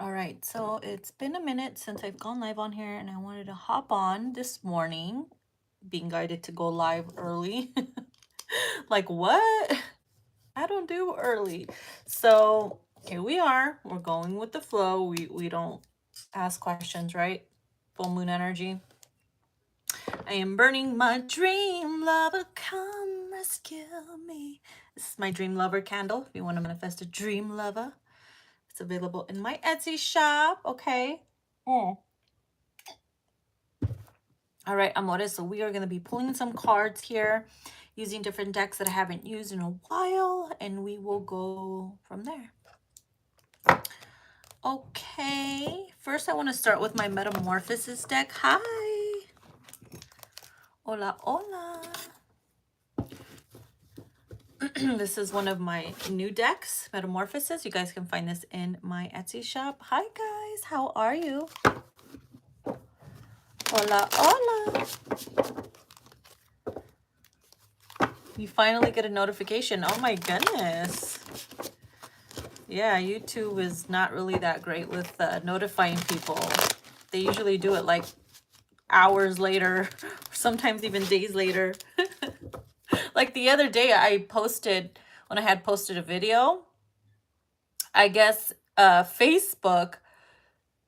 All right, so it's been a minute since I've gone live on here, and I wanted to hop on this morning, being guided to go live early. Like, what? I don't do early. So here we are. We're going with the flow. We don't ask questions, right? Full moon energy. I am burning my dream lover. Come rescue me. This is my dream lover candle. If you want to manifest a dream lover, it's available in my Etsy shop. Okay. All right, amores. So we are going to be pulling some cards here using different decks that I haven't used in a while, and we will go from there. Okay, first I want to start with my Metamorphosis deck. Hi. Hola, hola. This is one of my new decks, Metamorphosis. You guys can find this in my Etsy shop. Hi, guys. How are you? Hola, hola. You finally get a notification. Oh, my goodness. Yeah, YouTube is not really that great with notifying people. They usually do it like hours later, sometimes even days later. Like the other day I posted, when I had posted a video, I guess Facebook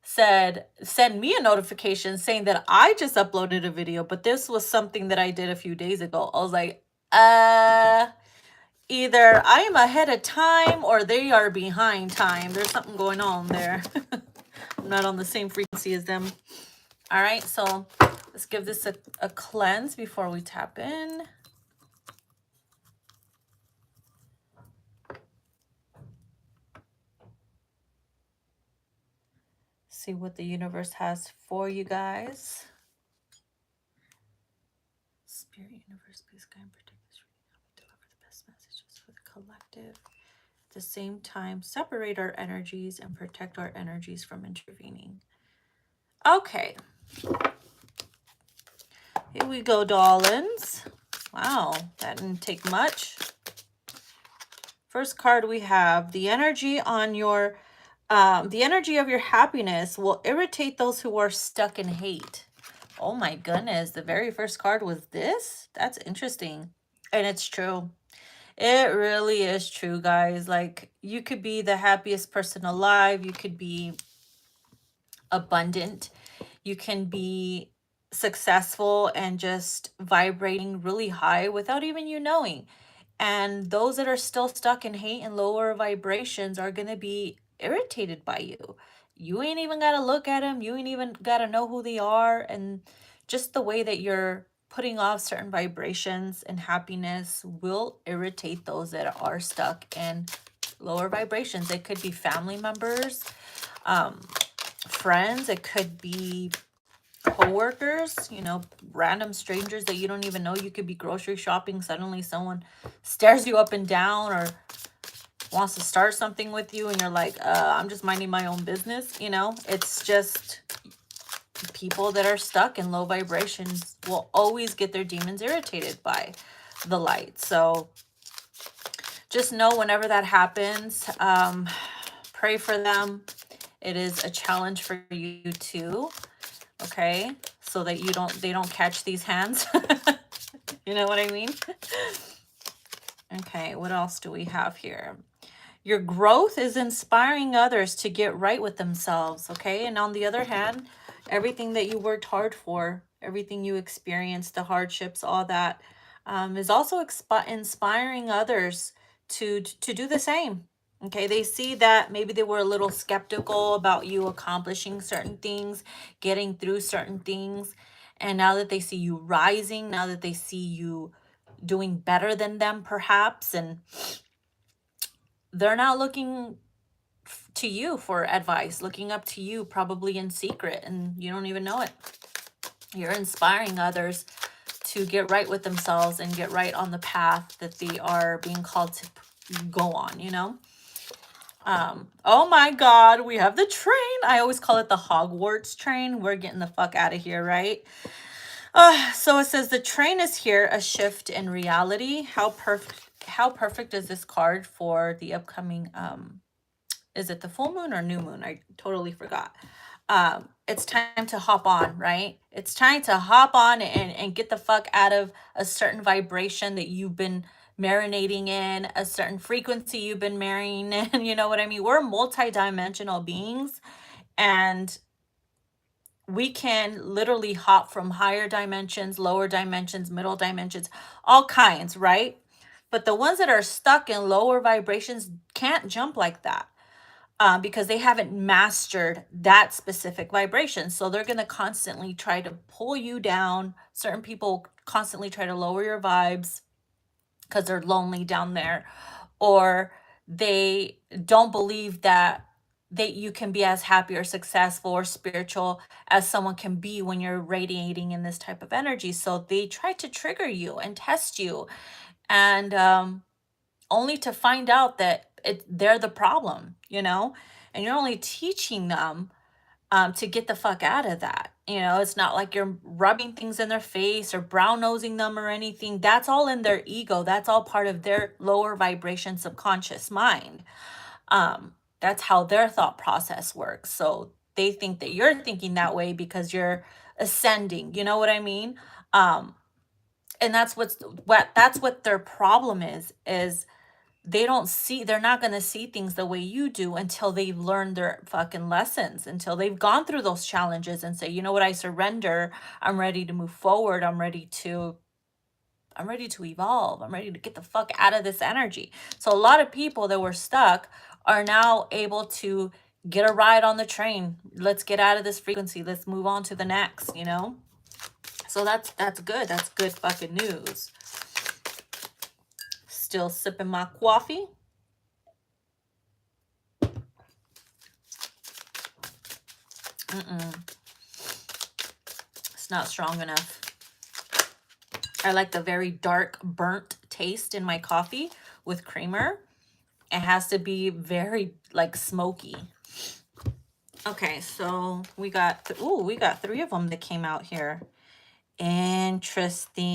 said, send me a notification saying that I just uploaded a video, but this was something that I did a few days ago. I was like, either I am ahead of time or they are behind time. There's something going on there. I'm not on the same frequency as them. All right, so let's give this a cleanse before we tap in. See what the universe has for you guys. Spirit, universe, please guide and protect this reading. Help me deliver the best messages for the collective. At the same time, separate our energies and protect our energies from intervening. Okay. Here we go, darlings. Wow, that didn't take much. First card we have, the energy on your, the energy of your happiness will irritate those who are stuck in hate. Oh my goodness, the very first card was this? That's interesting. And it's true. It really is true, guys. Like, you could be the happiest person alive. You could be abundant. You can be successful and just vibrating really high without even you knowing. And those that are still stuck in hate and lower vibrations are going to be irritated by you. You ain't even got to look at them. You ain't even got to know who they are. And just the way that you're putting off certain vibrations and happiness will irritate those that are stuck in lower vibrations. It could be family members, friends. It could be co-workers, you know, random strangers that you don't even know. You could be grocery shopping, suddenly someone stares you up and down or wants to start something with you and you're like, I'm just minding my own business. You know, it's just people that are stuck in low vibrations will always get their demons irritated by the light. So just know whenever that happens, pray for them. It is a challenge for you too. Okay, so that they don't catch these hands. You know what I mean? Okay, what else do we have here? Your growth is inspiring others to get right with themselves. Okay, and on the other hand, everything that you worked hard for, everything you experienced, the hardships, all that, is also inspiring others to do the same. Okay, they see that maybe they were a little skeptical about you accomplishing certain things, getting through certain things. And now that they see you rising, now that they see you doing better than them, perhaps, and they're not looking to you for advice, looking up to you probably in secret, and you don't even know it. You're inspiring others to get right with themselves and get right on the path that they are being called to go on, you know? Oh my God, we have the train. I always call it the Hogwarts train. We're getting the fuck out of here, right? So it says the train is here, a shift in reality. How perfect is this card for the upcoming Is it the full moon or new moon? I totally forgot. It's time to hop on, right? It's time to hop on and get the fuck out of a certain vibration that you've been marinating in, a certain frequency you've been marrying in. You know what I mean? We're multi-dimensional beings, and we can literally hop from higher dimensions, lower dimensions, middle dimensions, all kinds, right? But the ones that are stuck in lower vibrations can't jump like that, because they haven't mastered that specific vibration. So they're going to constantly try to pull you down. Certain people constantly try to lower your vibes because they're lonely down there, or they don't believe that you can be as happy or successful or spiritual as someone can be when you're radiating in this type of energy. So they try to trigger you and test you, and only to find out that they're the problem, and you're only teaching them to get the fuck out of that. It's not like you're rubbing things in their face or brown nosing them or anything. That's all in their ego. That's all part of their lower vibration subconscious mind. That's how their thought process works. So they think that you're thinking that way because you're ascending. You know what I mean? And that's what their problem is they're not going to see things the way you do until they've learned their fucking lessons, until they've gone through those challenges and say, you know what, I surrender. I'm ready to move forward. I'm ready to evolve. I'm ready to get the fuck out of this energy. So a lot of people that were stuck are now able to get a ride on the train. Let's get out of this frequency. Let's move on to the next. So that's good. That's good fucking news. Still sipping my coffee. It's not strong enough. I like the very dark, burnt taste in my coffee with creamer. It has to be very, like, smoky. Okay, so we got 3 of them that came out here. Interesting.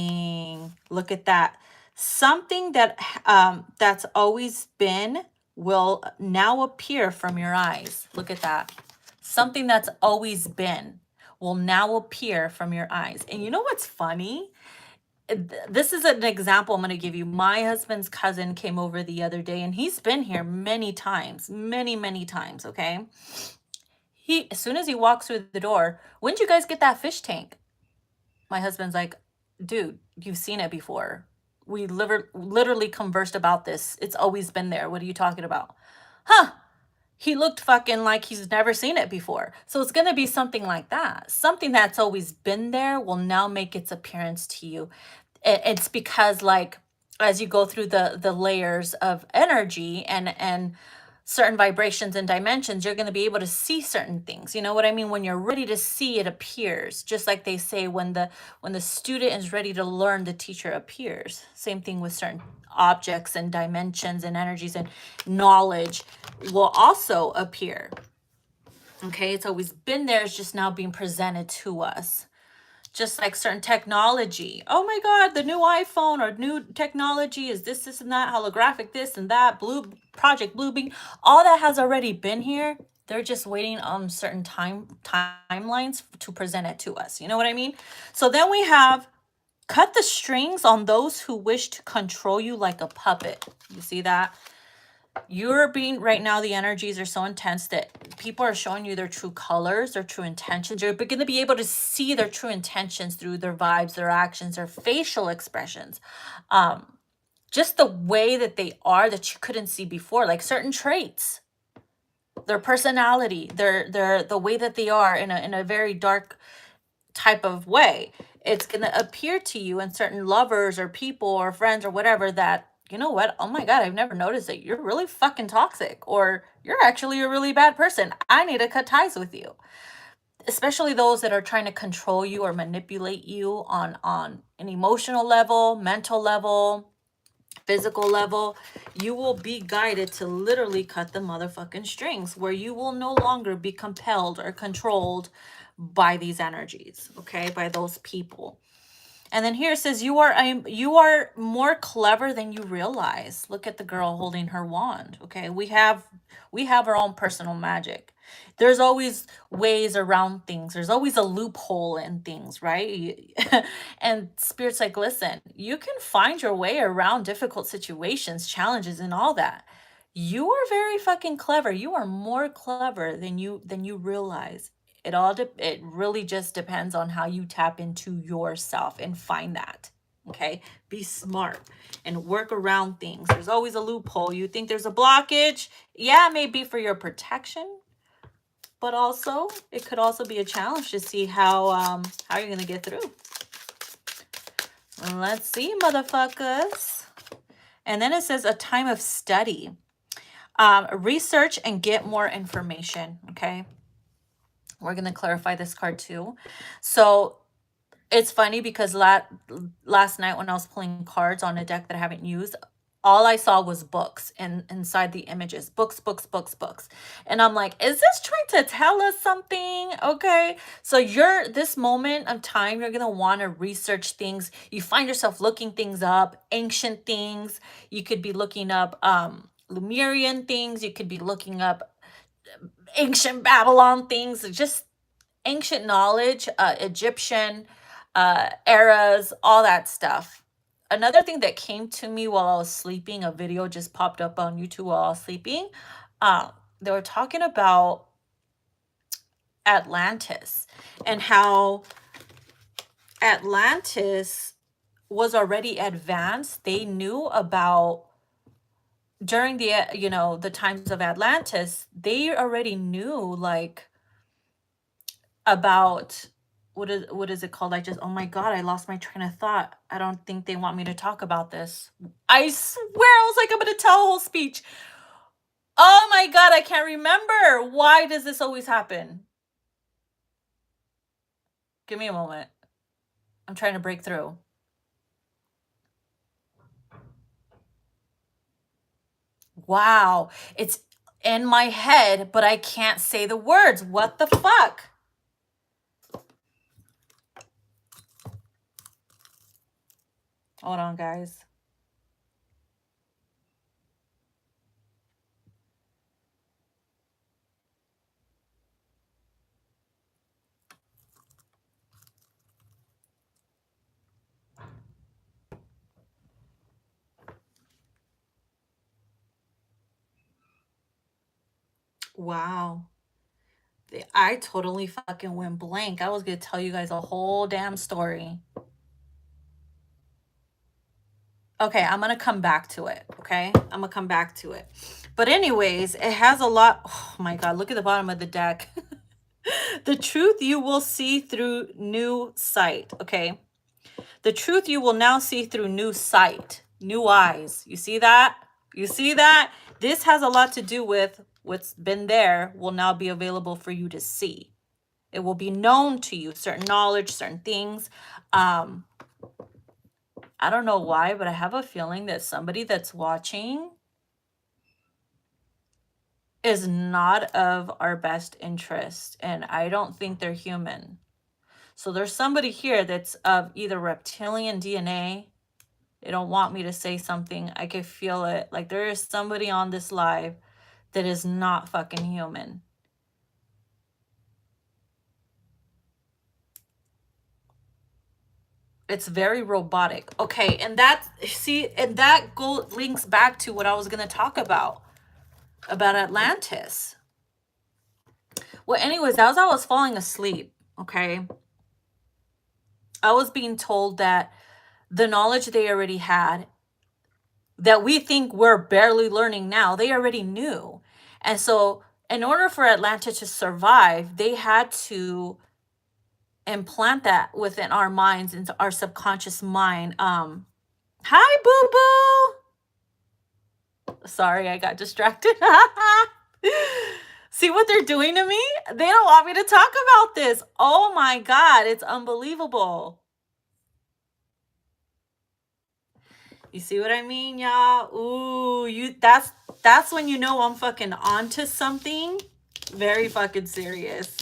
Look at that. Something that's always been will now appear from your eyes. Look at that. Something that's always been will now appear from your eyes. And you know what's funny? This is an example I'm going to give you. My husband's cousin came over the other day, and he's been here many times, many times, okay? As soon as he walks through the door, when did you guys get that fish tank? My husband's like, dude, you've seen it before. We literally conversed about this. It's always been there. What are you talking about? Huh. He looked fucking like he's never seen it before. So it's going to be something like that. Something that's always been there will now make its appearance to you. It's because, like, as you go through the layers of energy and certain vibrations and dimensions, you're going to be able to see certain things. You know what I mean? When you're ready to see, it appears. Just like they say, when the student is ready to learn, the teacher appears. Same thing with certain objects and dimensions and energies, and knowledge will also appear. Okay, it's always been there. It's just now being presented to us. Just like certain technology. Oh my God, the new iPhone or new technology is this and that, holographic this and that, Project Bluebeam. All that has already been here. They're just waiting on certain timelines to present it to us. You know what I mean? So then we have cut the strings on those who wish to control you like a puppet. You see that? Right now, the energies are so intense that people are showing you their true colors, their true intentions. You're going to be able to see their true intentions through their vibes, their actions, their facial expressions. Just the way that they are that you couldn't see before, like certain traits, their personality, the way that they are in a very dark type of way. It's going to appear to you in certain lovers or people or friends or whatever that, you know what? Oh my God, I've never noticed that you're really fucking toxic, or you're actually a really bad person. I need to cut ties with you. Especially those that are trying to control you or manipulate you on an emotional level, mental level, physical level. You will be guided to literally cut the motherfucking strings, where you will no longer be compelled or controlled by these energies, okay? By those people. And then here it says you are more clever than you realize. Look at the girl holding her wand. Okay, we have our own personal magic. There's always ways around things. There's always a loophole in things, right? And spirit's like, listen, you can find your way around difficult situations, challenges, and all that. You are very fucking clever. You are more clever than you realize. It really just depends on how you tap into yourself and find that. Okay? Be smart and work around things. There's always a loophole. You think there's a blockage? Yeah, it may be for your protection, but also it could also be a challenge to see how you're gonna get through. Let's see, motherfuckers. And then it says a time of study. Research and get more information. Okay. We're going to clarify this card too. So it's funny because last night when I was pulling cards on a deck that I haven't used, all I saw was books and inside the images. Books, books, books, books. And I'm like, is this trying to tell us something? Okay. So this moment of time, you're going to want to research things. You find yourself looking things up, ancient things. You could be looking up Lemurian things. You could be looking up ancient Babylon things, just ancient knowledge, Egyptian eras, all that stuff. Another thing that came to me while I was sleeping, a video just popped up on YouTube while I was sleeping. They were talking about Atlantis and how Atlantis was already advanced. They knew about during the times of Atlantis, they already knew like about what is it called? Oh my God, I lost my train of thought. I don't think they want me to talk about this. I swear I was like, I'm gonna tell a whole speech. Oh my God, I can't remember. Why does this always happen? Give me a moment. I'm trying to break through. Wow, it's in my head, but I can't say the words. What the fuck? Hold on, guys. Wow. I totally fucking went blank. I was gonna tell you guys a whole damn story. Okay, I'm gonna come back to it. Okay, I'm gonna come back to it. But anyways, it has a lot. Oh my God, look at the bottom of the deck. The truth you will see through new sight. Okay, the truth you will now see through new sight, new eyes. You see that? You see that? This has a lot to do with what's been there will now be available for you to see. It will be known to you, certain knowledge, certain things. I don't know why, but I have a feeling that somebody that's watching is not of our best interest, and I don't think they're human. So there's somebody here that's of either reptilian DNA. They don't want me to say something. I can feel it. Like there is somebody on this live that is not fucking human. It's very robotic. Okay, and that links back to what I was going to talk about Atlantis. Well, anyways, as I was falling asleep, okay, I was being told that the knowledge they already had, that we think we're barely learning now, they already knew. And so in order for Atlantis to survive, they had to implant that within our minds, into our subconscious mind. Hi, boo-boo. Sorry, I got distracted. See what they're doing to me? They don't want me to talk about this. Oh my God, it's unbelievable. You see what I mean, y'all? Ooh, that's when you know I'm fucking onto something very fucking serious.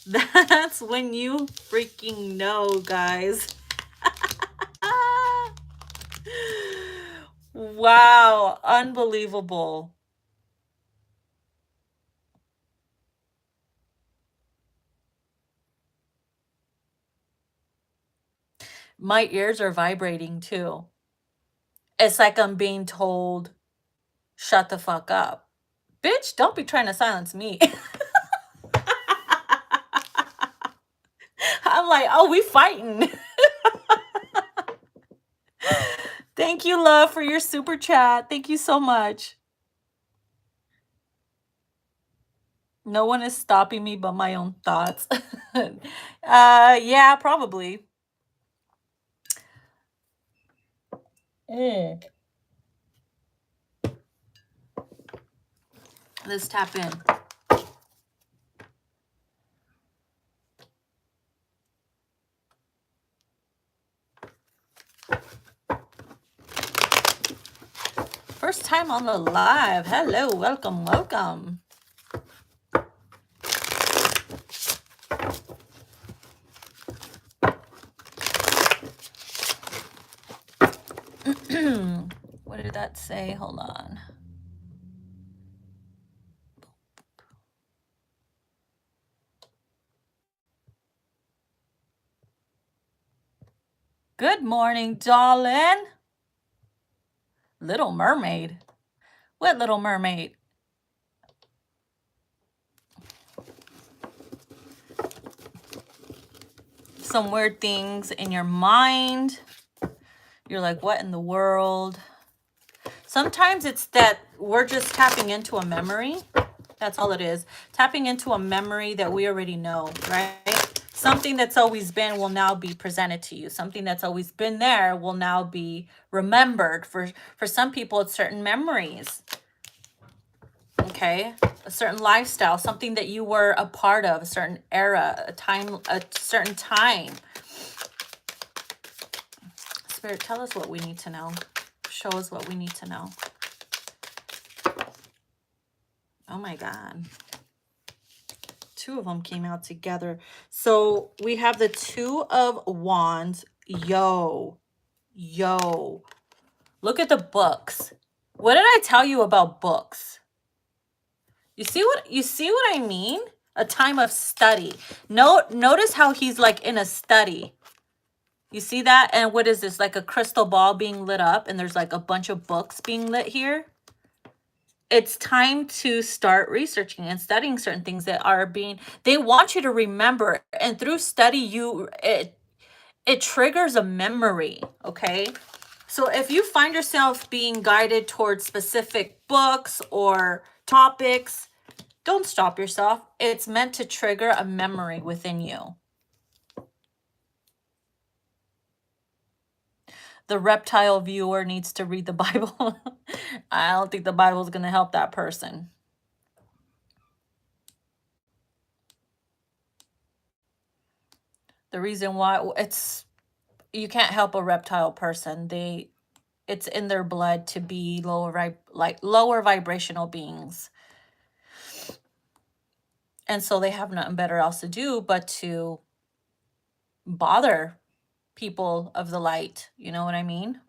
That's when you freaking know, guys. Wow, unbelievable. My ears are vibrating too. It's like I'm being told, shut the fuck up. Bitch, don't be trying to silence me. I'm like, oh, we fighting. Thank you, love, for your super chat. Thank you so much. No one is stopping me but my own thoughts. Yeah, probably. Mm. Let's tap in. First time on the live. Hello, welcome, welcome. What did that say? Hold on. Good morning, darling. Little Mermaid. What Little Mermaid? Some weird things in your mind. You're like, what in the world? Sometimes it's that we're just tapping into a memory. That's all it is. Tapping into a memory that we already know, right? Something that's always been will now be presented to you. Something that's always been there will now be remembered. For some people, it's certain memories. Okay? A certain lifestyle, something that you were a part of, a certain era, a certain time. Spirit, tell us what we need to know. Show us what we need to know. Oh my God. Two of them came out together. So we have the Two of Wands. Yo. Look at the books. What did I tell you about books? You see what I mean? A time of study. Notice how he's like in a study. You see that? And what is this? Like a crystal ball being lit up, and there's like a bunch of books being lit here. It's time to start researching and studying certain things that are being, they want you to remember, and through study it triggers a memory. Okay, so if you find yourself being guided towards specific books or topics, don't stop yourself. It's meant to trigger a memory within you. The reptile viewer needs to read the Bible. I don't think the Bible is going to help that person. The reason why, you can't help a reptile person. It's in their blood to be lower vibrational beings. And so they have nothing better else to do but to bother people of the light. You know what I mean?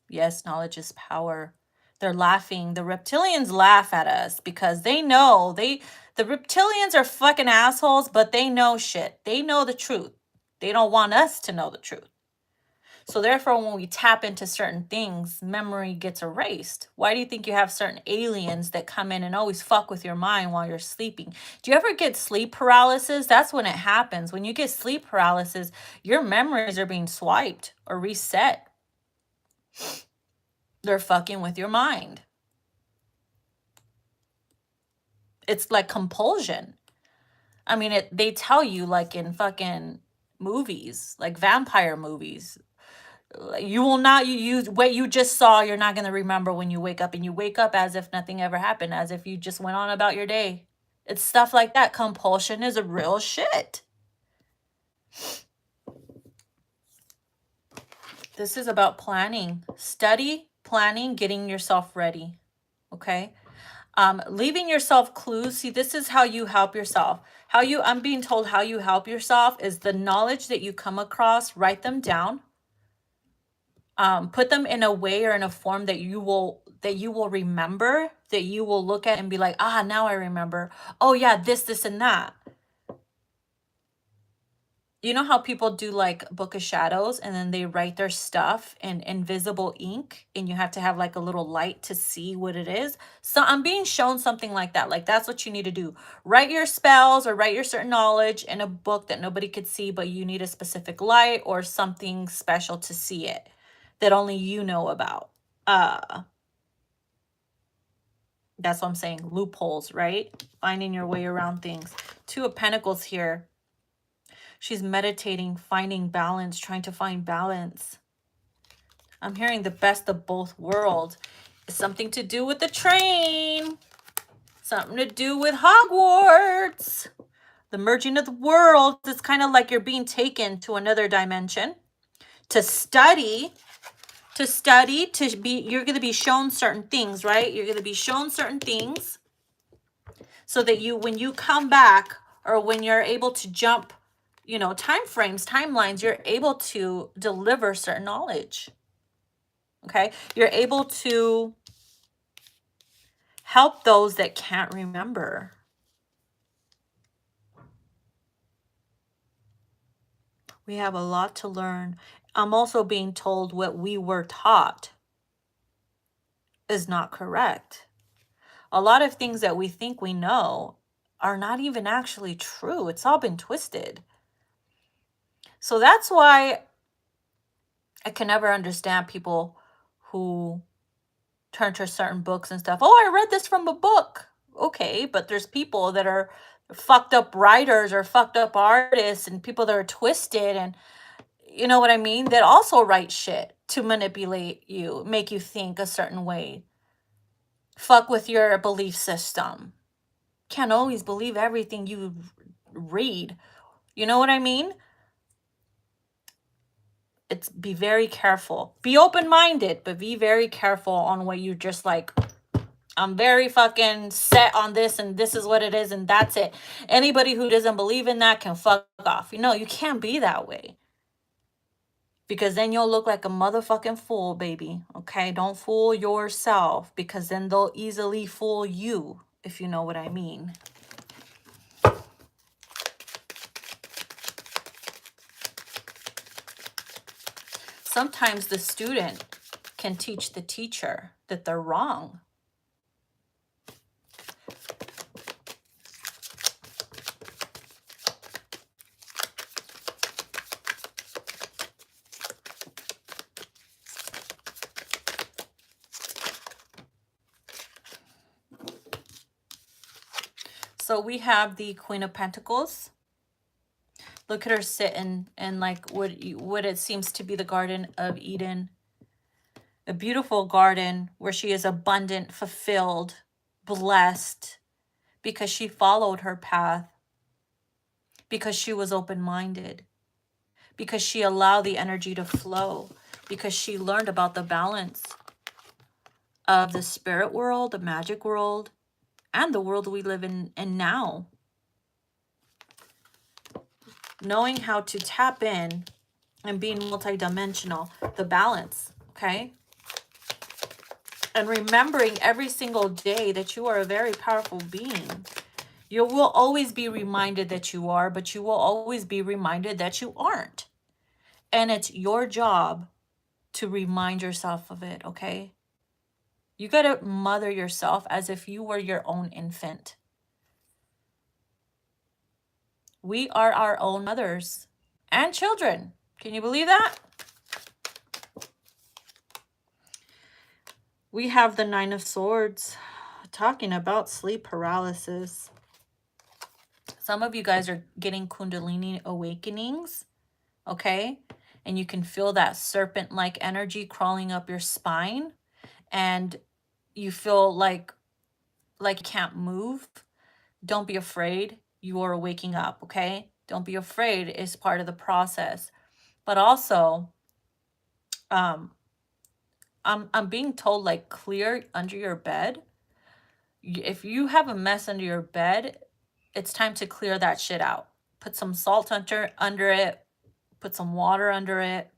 Yes, knowledge is power. They're laughing. The reptilians laugh at us because they know the reptilians are fucking assholes, but they know shit. They know the truth. They don't want us to know the truth. So therefore, when we tap into certain things, memory gets erased. Why do you think you have certain aliens that come in and always fuck with your mind while you're sleeping? Do you ever get sleep paralysis? That's when it happens. When you get sleep paralysis, your memories are being swiped or reset. They're fucking with your mind. It's like compulsion. I mean, they tell you, like in fucking movies, like vampire movies, you will not use what you just saw. You're not going to remember when you wake up, and you wake up as if nothing ever happened, as if you just went on about your day. It's stuff like that. Compulsion is a real shit. This is about planning, study, planning, getting yourself ready. Okay. Leaving yourself clues. See, this is how you help yourself. I'm being told how you help yourself is the knowledge that you come across, write them down. put them in a way or in a form that you will remember, that you will look at and be like, ah, now I remember. Oh yeah, this and that. You know how people do like Book of Shadows and then they write their stuff in invisible ink and you have to have like a little light to see what it is? So I'm being shown something like that. Like that's what you need to do. Write your spells or write your certain knowledge in a book that nobody could see, but you need a specific light or something special to see it that only you know about. That's what I'm saying. Loopholes, right? Finding your way around things. Two of Pentacles here. She's meditating, finding balance, trying to find balance. I'm hearing the best of both worlds. It's something to do with the train. Something to do with Hogwarts. The merging of the worlds. It's kind of like you're being taken to another dimension to study. You're going to be shown certain things, right? You're going to be shown certain things so that when you come back, or when you're able to jump, you know, time frames, timelines, you're able to deliver certain knowledge. Okay? You're able to help those that can't remember. We have a lot to learn. I'm also being told what we were taught is not correct. A lot of things that we think we know are not even actually true. It's all been twisted. So that's why I can never understand people who turn to certain books and stuff. Oh, I read this from a book. Okay, but there's people that are fucked up writers or fucked up artists and people that are twisted, and you know what I mean, that also write shit to manipulate you, make you think a certain way, fuck with your belief system. Can't always believe everything you read. You know what I mean? It's be very careful. Be open-minded, but be very careful on what you just like, I'm very fucking set on this and this is what it is and that's it. Anybody who doesn't believe in that can fuck off. You know, you can't be that way. Because then you'll look like a motherfucking fool, baby. Okay? Don't fool yourself, because then they'll easily fool you, if you know what I mean. Sometimes the student can teach the teacher that they're wrong. So we have the Queen of Pentacles. Look at her sitting in like what it seems to be the Garden of Eden. A beautiful garden where she is abundant, fulfilled, blessed, because she followed her path, because she was open-minded, because she allowed the energy to flow, because she learned about the balance of the spirit world, the magic world, and the world we live in now. Knowing how to tap in and being multidimensional, the balance, okay? And remembering every single day that you are a very powerful being. You will always be reminded that you are, but you will always be reminded that you aren't. And it's your job to remind yourself of it, okay? You got to mother yourself as if you were your own infant. We are our own mothers and children. Can you believe that? We have the Nine of Swords talking about sleep paralysis. Some of you guys are getting Kundalini awakenings, okay? And you can feel that serpent-like energy crawling up your spine, and you feel like you can't move. Don't be afraid. You are waking up, okay? Don't be afraid. It's part of the process. But also, I'm being told, like, clear under your bed. If you have a mess under your bed, it's time to clear that shit out. Put some salt under it. Put some water under it.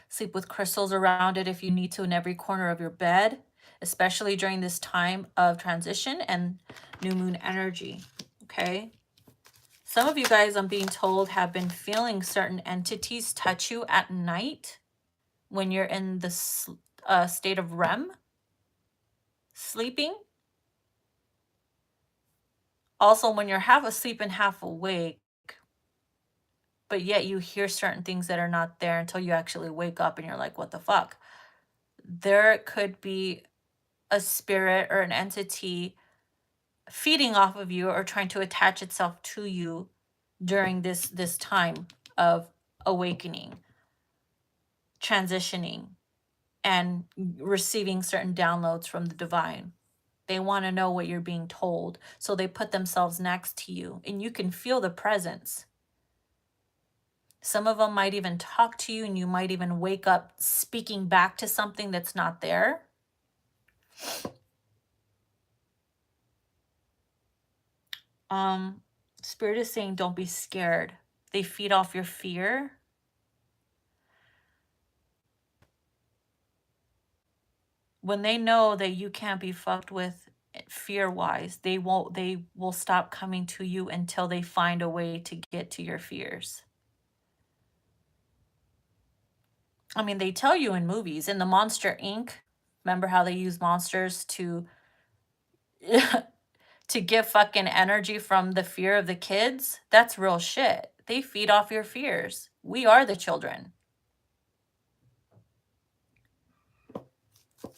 Sleep with crystals around it if you need to in every corner of your bed, especially during this time of transition and new moon energy. Okay. Some of you guys, I'm being told, have been feeling certain entities touch you at night when you're in the state of REM, sleeping. Also, when you're half asleep and half awake, but yet you hear certain things that are not there until you actually wake up and you're like, what the fuck? There could be a spirit or an entity feeding off of you or trying to attach itself to you during this time of awakening, transitioning, and receiving certain downloads from the divine. They want to know what you're being told, so they put themselves next to you, and you can feel the presence. Some of them might even talk to you, and you might even wake up speaking back to something that's not there. Spirit is saying, don't be scared. They feed off your fear. When they know that you can't be fucked with fear-wise, they will stop coming to you until they find a way to get to your fears. I mean, they tell you in movies, in the Monster Inc., remember how they use monsters to to get fucking energy from the fear of the kids? That's real shit. They feed off your fears. We are the children.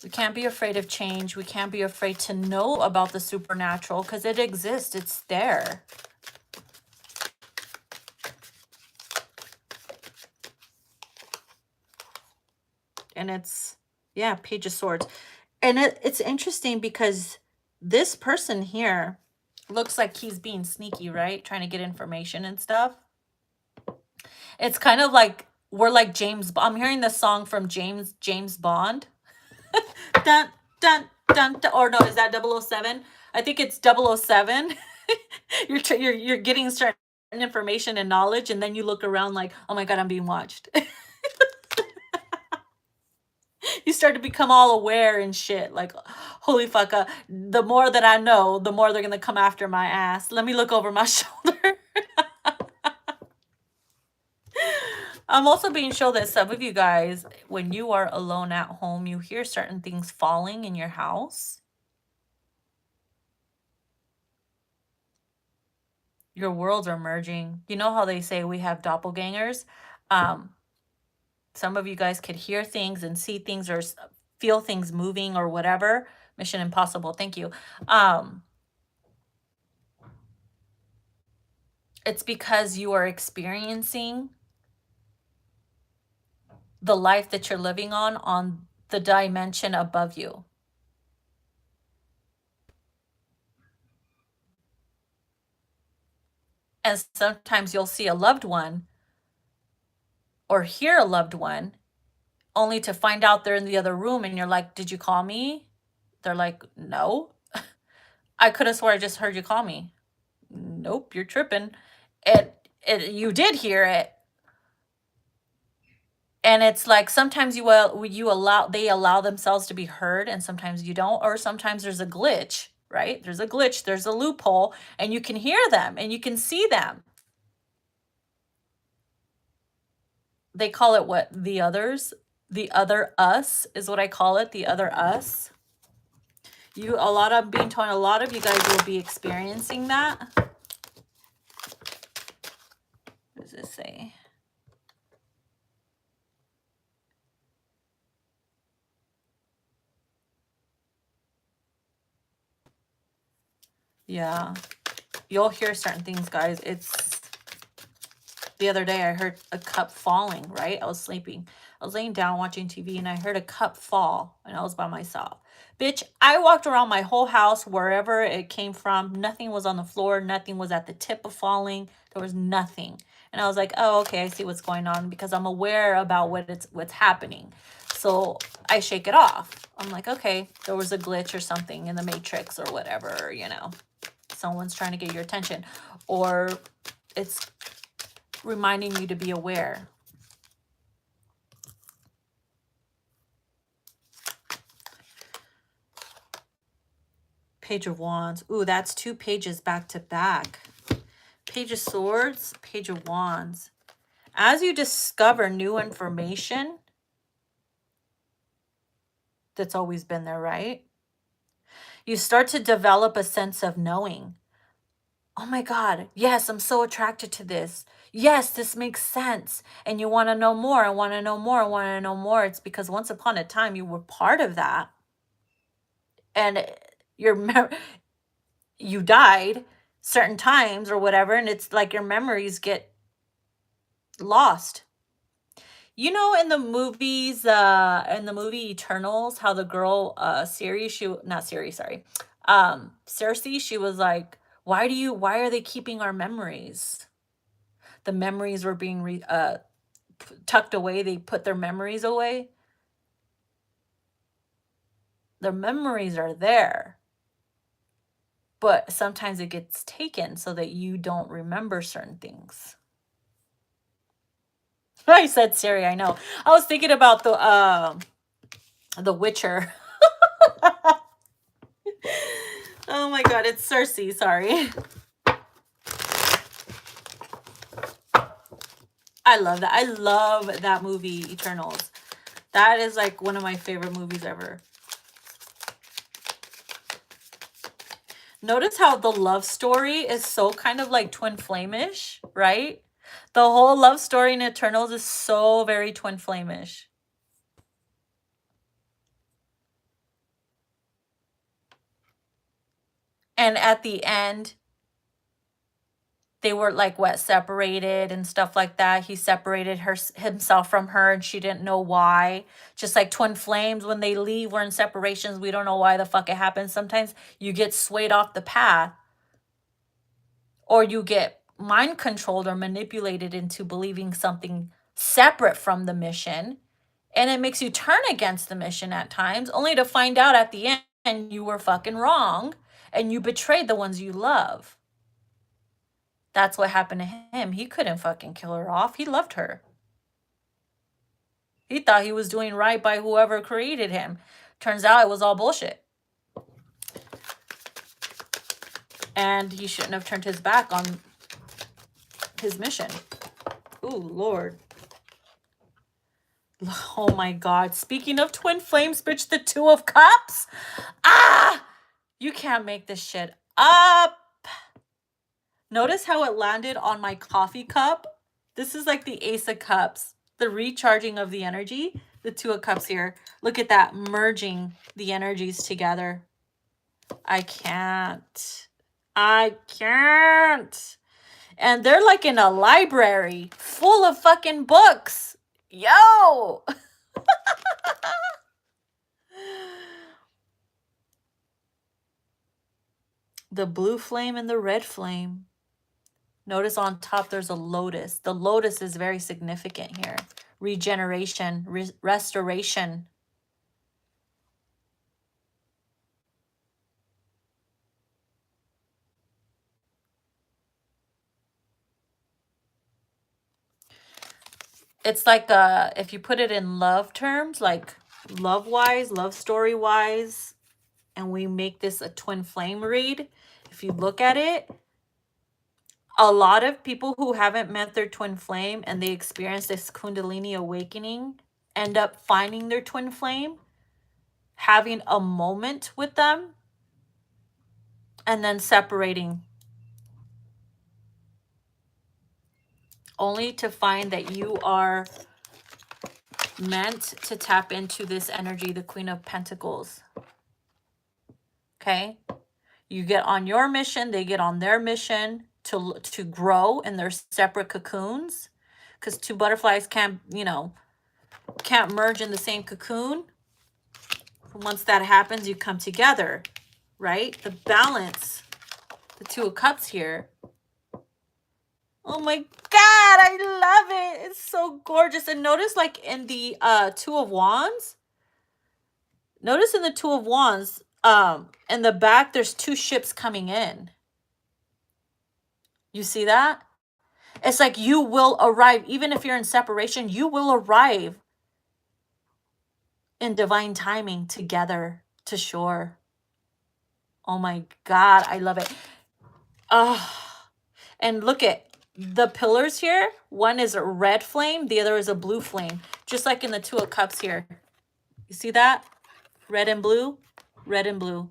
We can't be afraid of change. We can't be afraid to know about the supernatural because it exists. It's there. And it's, yeah, Page of Swords. And it's interesting because this person here looks like he's being sneaky, right? Trying to get information and stuff. It's kind of like, we're like James, I'm hearing the song from James Bond. Dun, dun, dun, dun, or no, is that 007? I think it's 007. You're getting certain information and knowledge, and then you look around like, oh my God, I'm being watched. You start to become all aware and shit. Like, holy fuck, the more that I know, the more they're going to come after my ass. Let me look over my shoulder. I'm also being shown that some of you guys, when you are alone at home, you hear certain things falling in your house. Your worlds are merging. You know how they say we have doppelgangers? Some of you guys could hear things and see things or feel things moving or whatever. Mission Impossible. Thank you. It's because you are experiencing the life that you're living on the dimension above you. And sometimes you'll see a loved one or hear a loved one only to find out they're in the other room and you're like, did you call me? They're like, no. I could have swore I just heard you call me. Nope, you're tripping. You did hear it. And it's like sometimes they allow themselves to be heard, and sometimes you don't, or sometimes there's a glitch, right? There's a glitch, there's a loophole, and you can hear them and you can see them. They call it what? The others? The other us is what I call it, the other us. I'm being told a lot of you guys will be experiencing that. What does this say? Yeah, you'll hear certain things, guys. It's the other day I heard a cup falling, right? I was sleeping. I was laying down watching TV and I heard a cup fall and I was by myself. Bitch, I walked around my whole house, wherever it came from. Nothing was on the floor. Nothing was at the tip of falling. There was nothing. And I was like, oh, okay, I see what's going on because I'm aware about what's happening. So I shake it off. I'm like, okay, there was a glitch or something in the matrix or whatever, you know. Someone's trying to get your attention, or it's reminding you to be aware. Page of Wands. Ooh, that's 2 pages back to back. Page of Swords, Page of Wands. As you discover new information that's always been there, right? You start to develop a sense of knowing. Oh my God, yes, I'm so attracted to this. Yes, this makes sense. And you want to know more. I want to know more. I want to know more. It's because once upon a time you were part of that. And you died certain times or whatever. And it's like your memories get lost. You know, in the movies, in the movie Eternals, how the girl, Cersei, she was like, why are they keeping our memories? The memories were being tucked away. They put their memories away. Their memories are there, but sometimes it gets taken so that you don't remember certain things. I said Siri, I know. I was thinking about the Witcher. Oh my God, it's Cersei, sorry. I love that. I love that movie, Eternals. That is like one of my favorite movies ever. Notice how the love story is so kind of like twin flame-ish, right? The whole love story in Eternals is so very twin flame-ish. And at the end, they were like separated and stuff like that. He separated himself from her and she didn't know why. Just like twin flames, when they leave, we're in separations. We don't know why the fuck it happens. Sometimes you get swayed off the path, or you get mind controlled or manipulated into believing something separate from the mission. And it makes you turn against the mission at times, only to find out at the end you were fucking wrong and you betrayed the ones you love. That's what happened to him. He couldn't fucking kill her off. He loved her. He thought he was doing right by whoever created him. Turns out it was all bullshit. And he shouldn't have turned his back on his mission. Ooh, Lord. Oh my God. Speaking of twin flames, bitch, the 2 of Cups. Ah! You can't make this shit up. Notice how it landed on my coffee cup. This is like the Ace of Cups, the recharging of the energy. The 2 of Cups here. Look at that, merging the energies together. I can't. I can't. And they're like in a library full of fucking books. Yo! The blue flame and the red flame. Notice on top there's a lotus. The lotus is very significant here. Regeneration, restoration. It's like if you put it in love terms, like love-wise, love story-wise, and we make this a twin flame read, if you look at it, a lot of people who haven't met their twin flame and they experience this Kundalini awakening end up finding their twin flame, having a moment with them, and then separating, only to find that you are meant to tap into this energy, the Queen of Pentacles. Okay? You get on your mission, they get on their mission to grow in their separate cocoons, because 2 butterflies can't merge in the same cocoon. Once that happens, you come together, right? The balance, the 2 of Cups here. Oh my God, I love it. It's so gorgeous. And notice like in the 2 of Wands, notice in the 2 of Wands, in the back, there's 2 ships coming in. You see that? It's like you will arrive, even if you're in separation, you will arrive in divine timing together to shore. Oh my God, I love it. Oh, and look at the pillars here. One is a red flame, the other is a blue flame. Just like in the Two of Cups here. You see that? Red and blue, red and blue.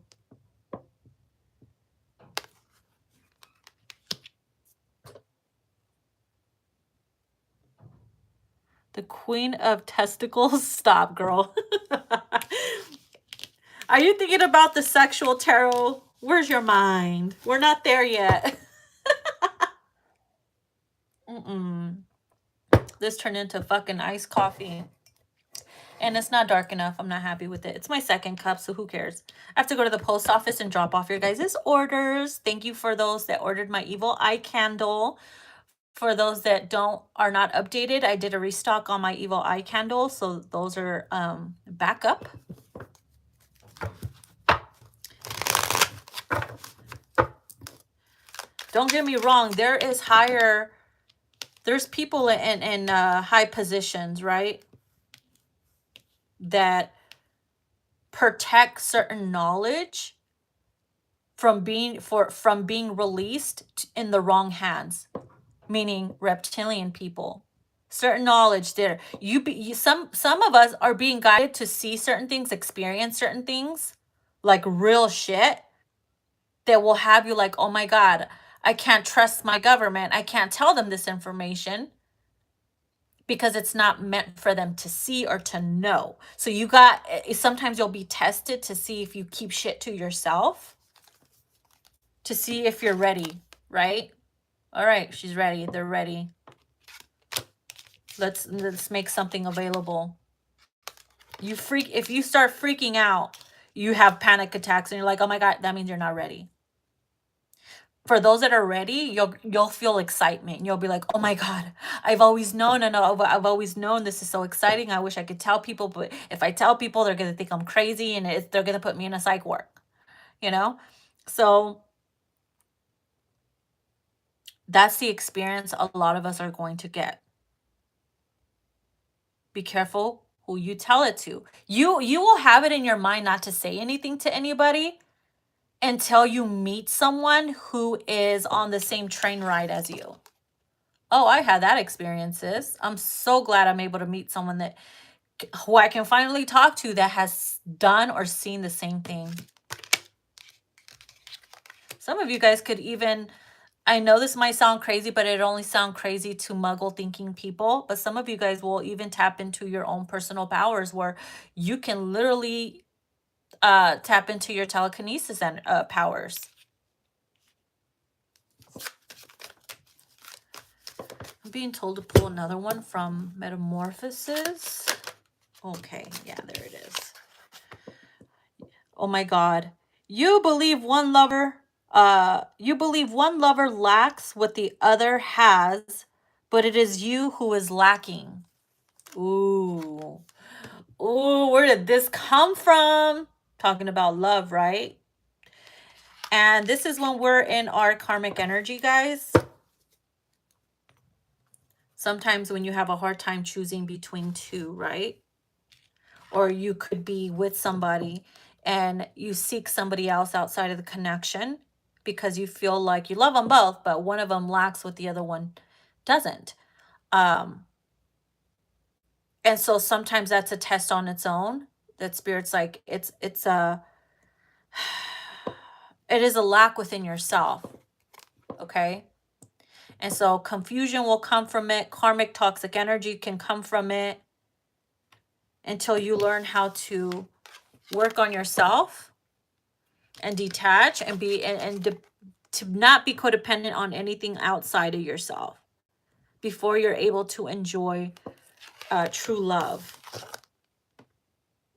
The Queen of Testicles. Stop, girl. Are you thinking about the sexual tarot? Where's your mind? We're not there yet. This turned into fucking iced coffee. And it's not dark enough. I'm not happy with it. It's my second cup, so who cares? I have to go to the post office and drop off your guys' orders. Thank you for those that ordered my evil eye candle. For those that are not updated, I did a restock on my evil eye candle, so those are back up. Don't get me wrong, there's people in high positions, right, that protect certain knowledge from being released in the wrong hands, meaning reptilian people. Certain knowledge there, some of us are being guided to see certain things, experience certain things, like real shit that will have you like, oh my God, I can't trust my government. I can't tell them this information because it's not meant for them to see or to know. So sometimes you'll be tested to see if you keep shit to yourself, to see if you're ready, right? All right, she's ready. They're ready. Let's make something available. If you start freaking out, you have panic attacks and you're like, oh my God, that means you're not ready. For those that are ready, you'll feel excitement. You'll be like, oh my God, I've always known, and I've always known this is so exciting. I wish I could tell people, but if I tell people, they're going to think I'm crazy and they're going to put me in a psych ward, you know? So that's the experience a lot of us are going to get. Be careful who you tell it to. You will have it in your mind not to say anything to anybody until you meet someone who is on the same train ride as you. Oh, I had that experiences. I'm so glad I'm able to meet someone who I can finally talk to that has done or seen the same thing. Some of you guys could even, I know this might sound crazy, but it only sound crazy to muggle thinking people. But some of you guys will even tap into your own personal powers where you can literally tap into your telekinesis and powers. I'm being told to pull another one from Metamorphosis. Okay, yeah, there it is. Oh my God. You believe one lover lacks what the other has, but it is you who is lacking. Ooh. Ooh, where did this come from? Talking about love, right? And this is when we're in our karmic energy, guys. Sometimes when you have a hard time choosing between two, right? Or you could be with somebody and you seek somebody else outside of the connection because you feel like you love them both, but one of them lacks what the other one doesn't. And so sometimes that's a test on its own. That Spirit's like, it is a lack within yourself. Okay. And so confusion will come from it. Karmic toxic energy can come from it until you learn how to work on yourself and detach and to not be codependent on anything outside of yourself before you're able to enjoy true love.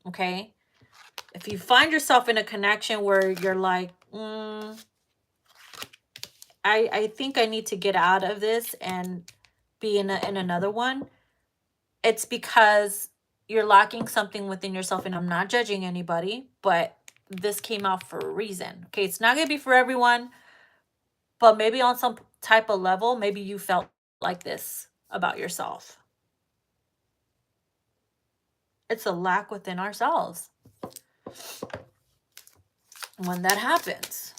Okay? If you find yourself in a connection where you're like, I think I need to get out of this and be in another one, it's because you're lacking something within yourself. And I'm not judging anybody, but this came out for a reason. Okay, it's not going to be for everyone, but maybe on some type of level, maybe you felt like this about yourself. It's a lack within ourselves. when that happens.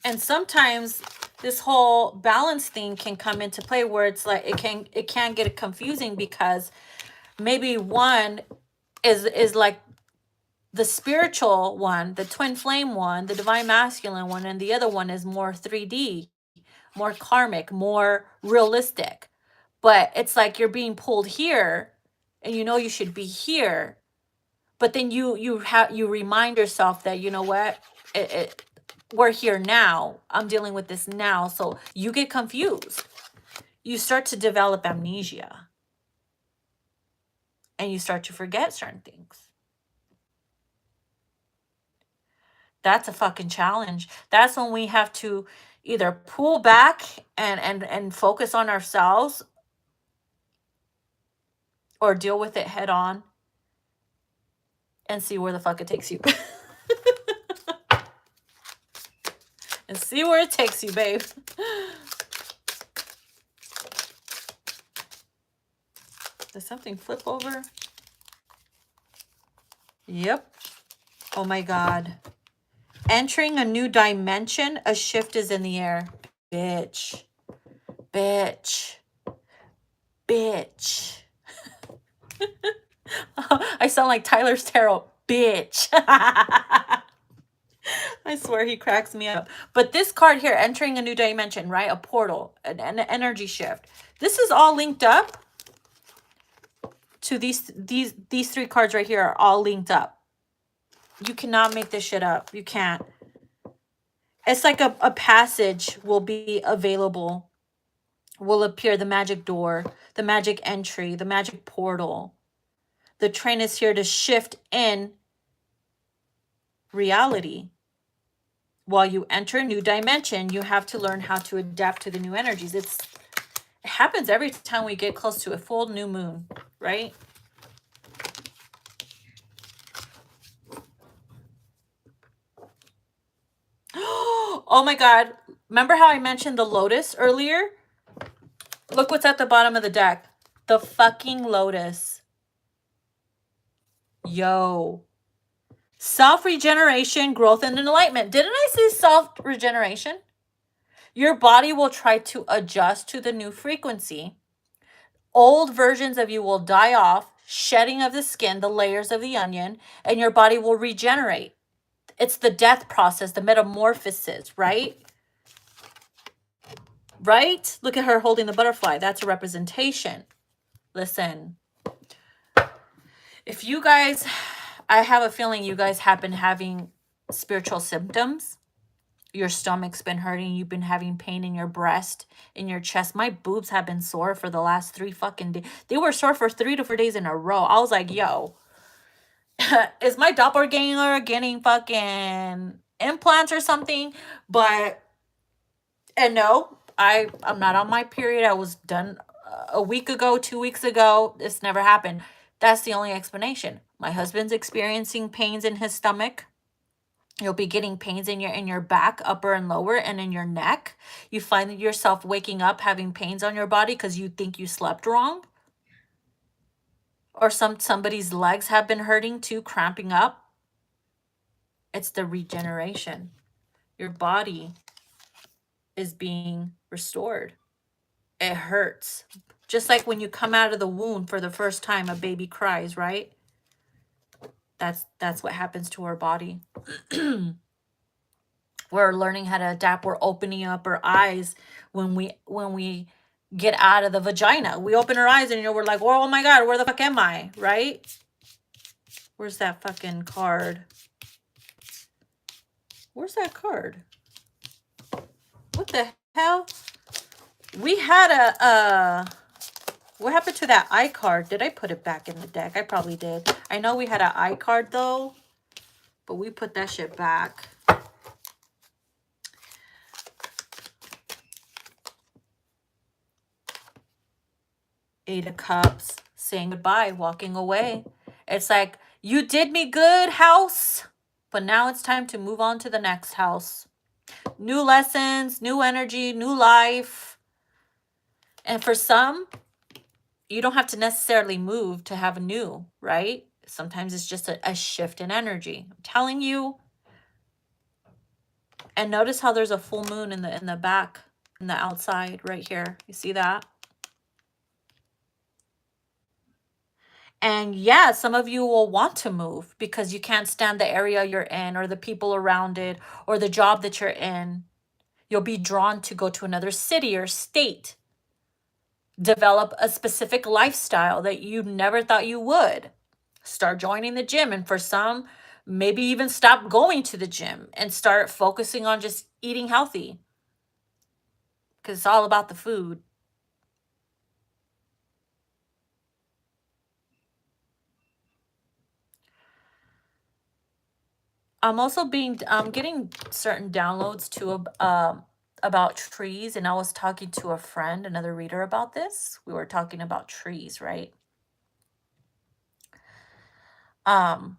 And sometimes this whole balance thing can come into play where it's like it can get confusing, because maybe one is like the spiritual one, the twin flame one, the divine masculine one, and the other one is more 3D, more karmic, more realistic. But it's like you're being pulled here and you know you should be here, but then you remind yourself that, you know what, we're here now, I'm dealing with this now. So you get confused, you start to develop amnesia, and you start to forget certain things. That's a fucking challenge. That's when we have to either pull back and focus on ourselves, or deal with it head on and see where the fuck it takes you. And see where it takes you, babe. Does something flip over? Yep. Oh my God. Entering a new dimension, a shift is in the air. Bitch. Bitch. Bitch. I sound like Tyler's Tarot. Bitch. I swear he cracks me up. But this card here, entering a new dimension, right? A portal, an energy shift. This is all linked up to these three cards right here are all linked up. You cannot make this shit up. You can't. It's like a passage will be available, will appear, the magic door, the magic entry, the magic portal. The train is here to shift in reality. While you enter a new dimension, you have to learn how to adapt to the new energies. It happens every time we get close to a full new moon, right? Oh my God. Remember how I mentioned the lotus earlier? Look what's at the bottom of the deck. The fucking lotus. Yo. Self-regeneration, growth, and enlightenment. Didn't I say self-regeneration? Your body will try to adjust to the new frequency. Old versions of you will die off, shedding of the skin, the layers of the onion, and your body will regenerate. It's the death process, the metamorphosis, right? Right? Look at her holding the butterfly. That's a representation. Listen. If you guys, I have a feeling you guys have been having spiritual symptoms. Your stomach's been hurting. You've been having pain in your breast, in your chest. My boobs have been sore for the last 3 fucking days. They were sore for 3 to 4 days in a row. I was like, yo, is my doppelganger getting fucking implants or something? But, and no, I'm not on my period. I was done a week ago, 2 weeks ago. This never happened. That's the only explanation. My husband's experiencing pains in his stomach. You'll be getting pains in your back, upper and lower, and in your neck. You find yourself waking up having pains on your body because you think you slept wrong. Or somebody's legs have been hurting too, cramping up. It's the regeneration. Your body is being restored. It hurts. Just like when you come out of the womb for the first time, a baby cries, right? That's what happens to our body. We're learning how to adapt. We're opening up our eyes when we get out of the vagina. We open our eyes and we're like, oh my God, where the fuck am I? Right? Where's that fucking card? Where's that card? What the hell? We had a what happened to that eye card? Did I put it back in the deck? I probably did. I know we had an eye card though, but we put that shit back. Eight of Cups, saying goodbye, walking away. It's like, you did me good, house, but now it's time to move on to the next house. New lessons, new energy, new life. And for some, you don't have to necessarily move to have a new, right? Sometimes it's just a shift in energy. I'm telling you. And notice how there's a full moon in the back, in the outside right here. You see that? And yeah, some of you will want to move because you can't stand the area you're in or the people around it or the job that you're in. You'll be drawn to go to another city or state, develop a specific lifestyle that you never thought you would. Start joining the gym, and for some, maybe even stop going to the gym and start focusing on just eating healthy because it's all about the food. I'm also getting certain downloads too about trees, and I was talking to a friend, another reader, about this. We were talking about trees, right? Um,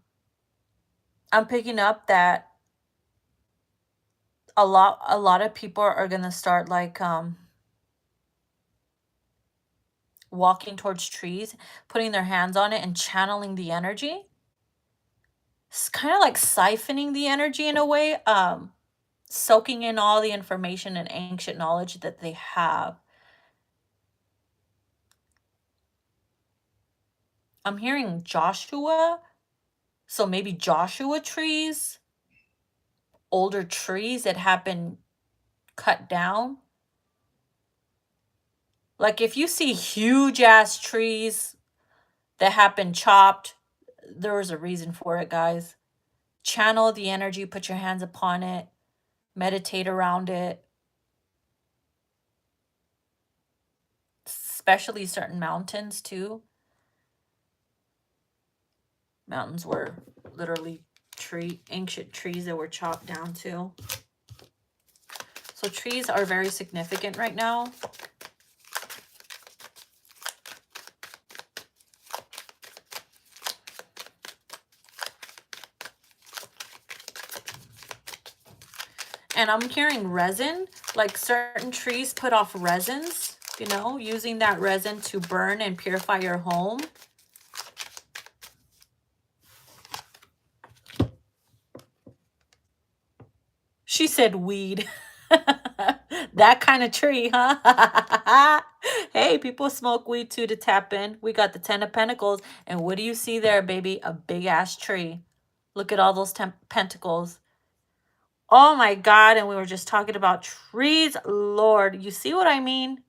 I'm picking up that a lot of people are gonna start like walking towards trees, putting their hands on it and channeling the energy. It's kind of like siphoning the energy in a way, soaking in all the information and ancient knowledge that they have. I'm hearing Joshua, so maybe Joshua trees, older trees that have been cut down. Like if you see huge ass trees that have been chopped, there was a reason for it, guys. Channel the energy, put your hands upon it, meditate around it, especially certain mountains too. Mountains were literally ancient trees that were chopped down too. So trees are very significant right now. And I'm hearing resin, like certain trees put off resins, you know, using that resin to burn and purify your home. She said weed. That kind of tree, huh? Hey, people smoke weed too to tap in. We got the 10 of Pentacles. And what do you see there, baby? A big ass tree. Look at all those pentacles. Oh my God. And we were just talking about trees. Lord, you see what I mean?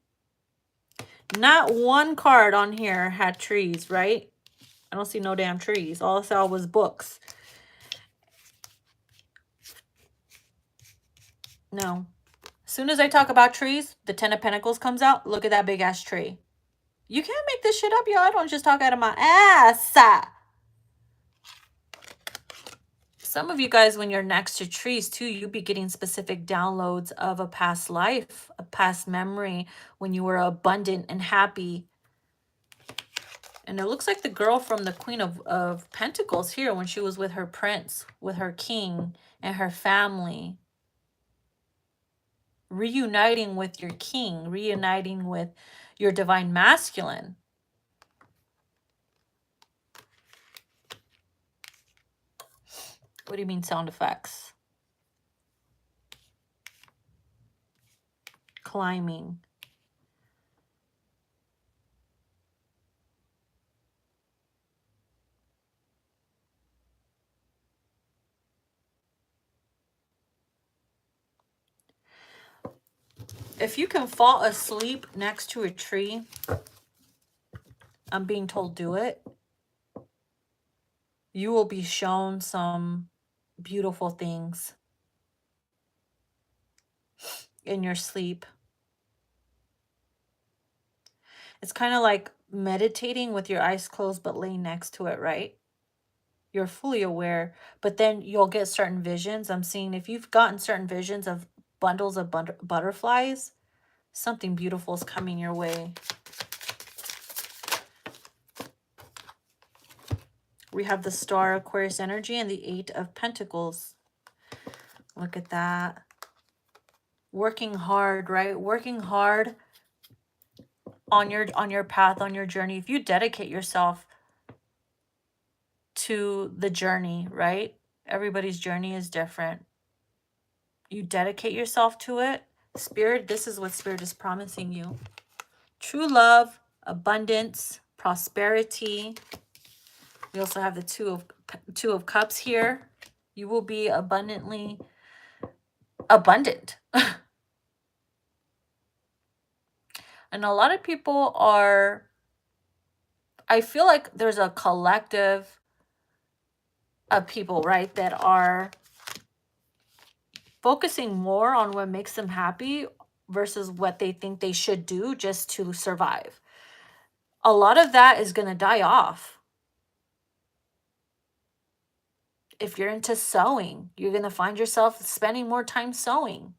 Not one card on here had trees, right? I don't see no damn trees. All I saw was books. No. As soon as I talk about trees, the 10 of Pentacles comes out. Look at that big ass tree. You can't make this shit up, y'all. I don't just talk out of my ass. Some of you guys, when you're next to trees too, you'll be getting specific downloads of a past life, a past memory when you were abundant and happy. And it looks like the girl from the Queen of Pentacles here when she was with her prince, with her king and her family. Reuniting with your king, reuniting with your divine masculine. What do you mean sound effects? Climbing. If you can fall asleep next to a tree, I'm being told do it. You will be shown some beautiful things in your sleep. It's kind of like meditating with your eyes closed but laying next to it, right? You're fully aware, but then you'll get certain visions. I'm seeing if you've gotten certain visions of bundles of butterflies, something beautiful is coming your way. We have the Star Aquarius energy and the 8 of Pentacles. Look at that. Working hard, right? Working hard on your path, on your journey. If you dedicate yourself to the journey, right? Everybody's journey is different. You dedicate yourself to it. Spirit, this is what Spirit is promising you. True love, abundance, prosperity. We also have the two of cups here. You will be abundantly abundant. And a lot of people are, I feel like there's a collective of people, right, that are focusing more on what makes them happy versus what they think they should do just to survive. A lot of that is going to die off. If you're into sewing, you're going to find yourself spending more time sewing.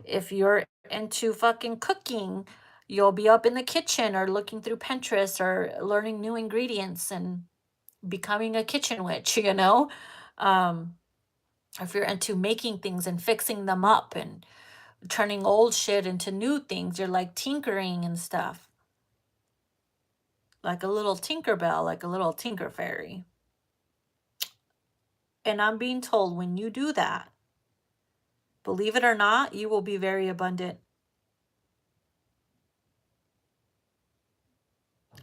If you're into fucking cooking, you'll be up in the kitchen or looking through Pinterest or learning new ingredients and becoming a kitchen witch, you know? If you're into making things and fixing them up and turning old shit into new things, you're like tinkering and stuff. Like a little Tinkerbell, like a little Tinker Fairy. And I'm being told when you do that, believe it or not, you will be very abundant.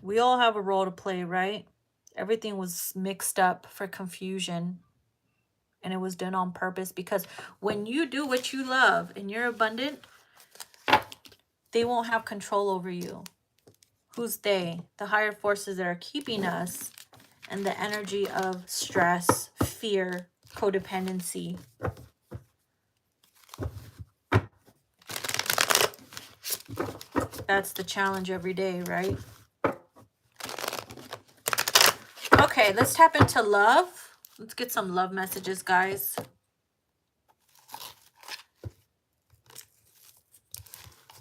We all have a role to play, right? Everything was mixed up for confusion. And it was done on purpose, because when you do what you love and you're abundant, they won't have control over you. Who's they? The higher forces that are keeping us, and the energy of stress, fear, codependency. That's the challenge every day, right? Okay, let's tap into love. Let's get some love messages, guys.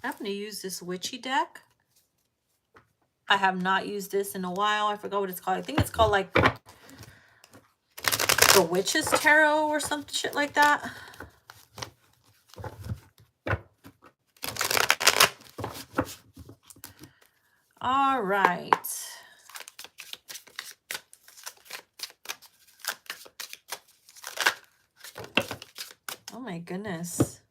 I'm going to use this witchy deck. I have not used this in a while. I forgot what it's called. I think it's called like the Witch's Tarot or some shit like that. All right. Oh my goodness.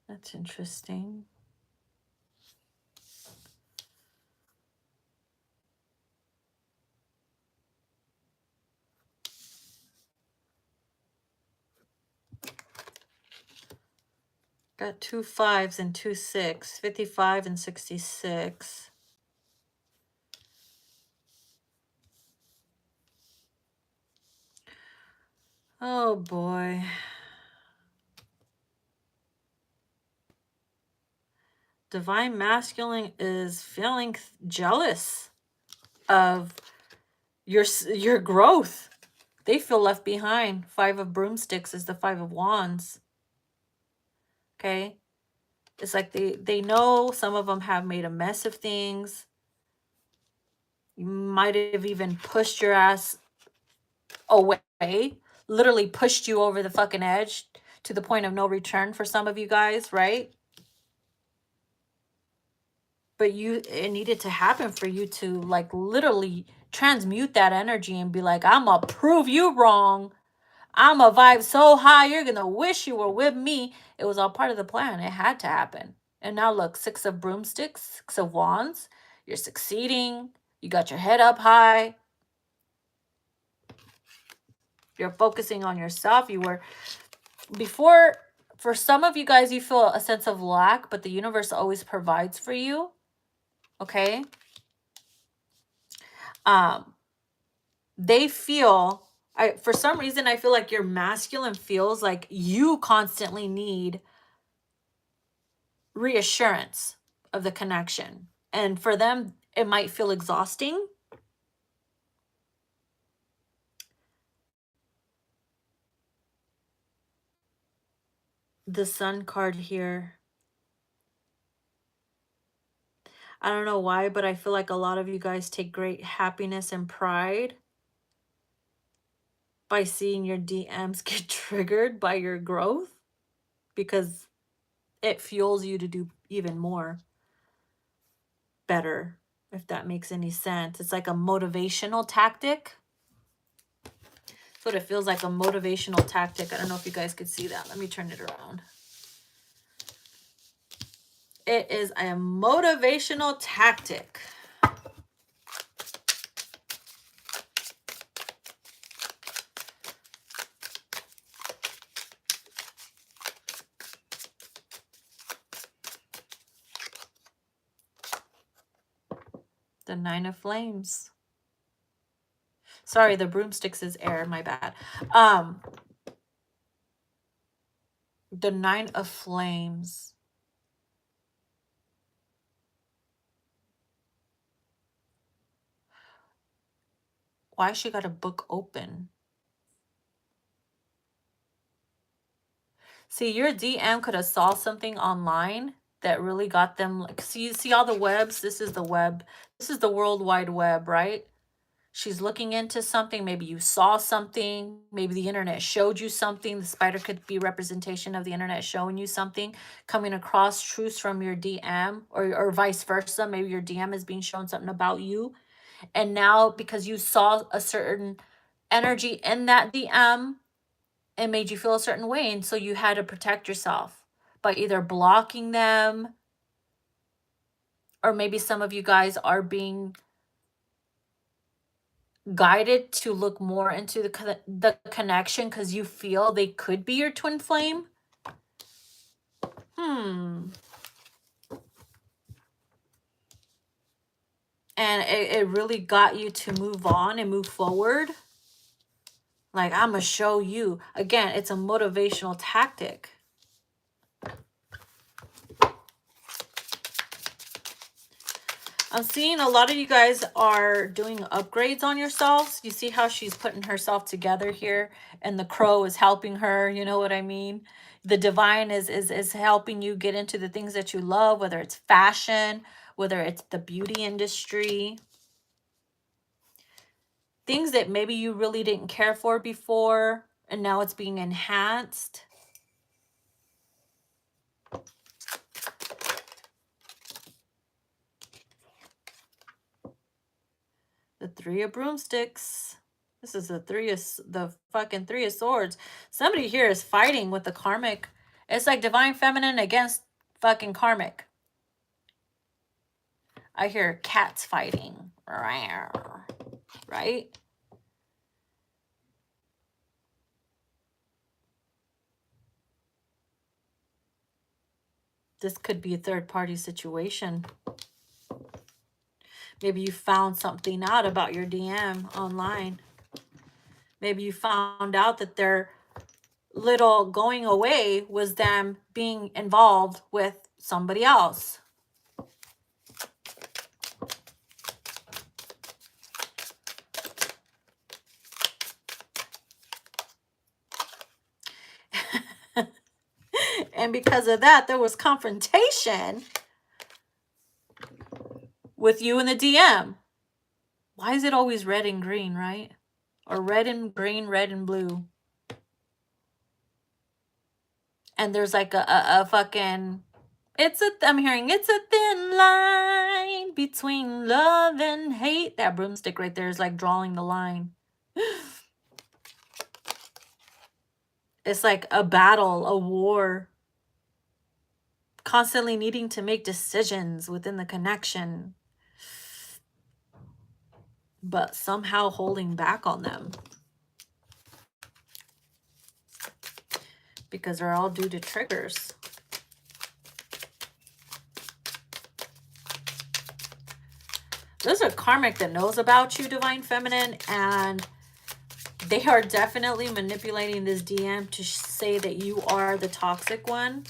That's interesting. Got 2 5s and 2 6, 55 and 66. Oh boy. Divine Masculine is feeling jealous of your growth. They feel left behind. 5 of Broomsticks is the 5 of Wands. Okay? It's like they know some of them have made a mess of things. You might have even pushed your ass away. Literally pushed you over the fucking edge to the point of no return for some of you guys, right? But it needed to happen for you to like literally transmute that energy and be like, I'm gonna prove you wrong. I'm gonna vibe so high, you're gonna wish you were with me. It was all part of the plan. It had to happen. And now look, 6 of Broomsticks, 6 of Wands. You're succeeding. You got your head up high. You're focusing on yourself. You were before, for some of you guys, you feel a sense of lack, but the universe always provides for you. Okay? They feel, for some reason, I feel like your masculine feels like you constantly need reassurance of the connection. And for them, it might feel exhausting. The Sun card here. I don't know why, but I feel like a lot of you guys take great happiness and pride by seeing your DMs get triggered by your growth, because it fuels you to do even more better, if that makes any sense. It's like a motivational tactic. That's what it feels like, a motivational tactic. I don't know if you guys could see that. Let me turn it around. It is a motivational tactic. The Nine of Flames. Sorry, the broomsticks is air, my bad. The Nine of Flames. Why she got a book open? See, your DM could have saw something online that really got them, like, see all the webs? This is the web. This is the World Wide Web, right? She's looking into something. Maybe you saw something. Maybe the internet showed you something. The spider could be representation of the internet showing you something, coming across truths from your DM, or vice versa. Maybe your DM is being shown something about you. And now, because you saw a certain energy in that DM, it made you feel a certain way. And so you had to protect yourself by either blocking them, or maybe some of you guys are being guided to look more into the connection because you feel they could be your twin flame. And it really got you to move on and move forward. Like, I'm gonna show you. Again, it's a motivational tactic. I'm seeing a lot of you guys are doing upgrades on yourselves. You see how she's putting herself together here, and the crow is helping her. You know what I mean? The divine is helping you get into the things that you love, whether it's fashion, whether it's the beauty industry, things that maybe you really didn't care for before, and now it's being enhanced. The Three of Broomsticks. This is the fucking Three of Swords. Somebody here is fighting with the Karmic. It's like divine feminine against fucking Karmic. I hear cats fighting. Right? This could be a third-party situation. Maybe you found something out about your DM online. Maybe you found out that their little going away was them being involved with somebody else. And because of that, there was confrontation with you in the DM. Why is it always red and green, right? Or red and green, red and blue. And there's like a fucking, I'm hearing it's a thin line between love and hate. That broomstick right there is like drawing the line. It's like a battle, a war. Constantly needing to make decisions within the connection, but somehow holding back on them. Because they're all due to triggers. There's a Karmic that knows about you, Divine Feminine, and they are definitely manipulating this DM to say that you are the toxic one,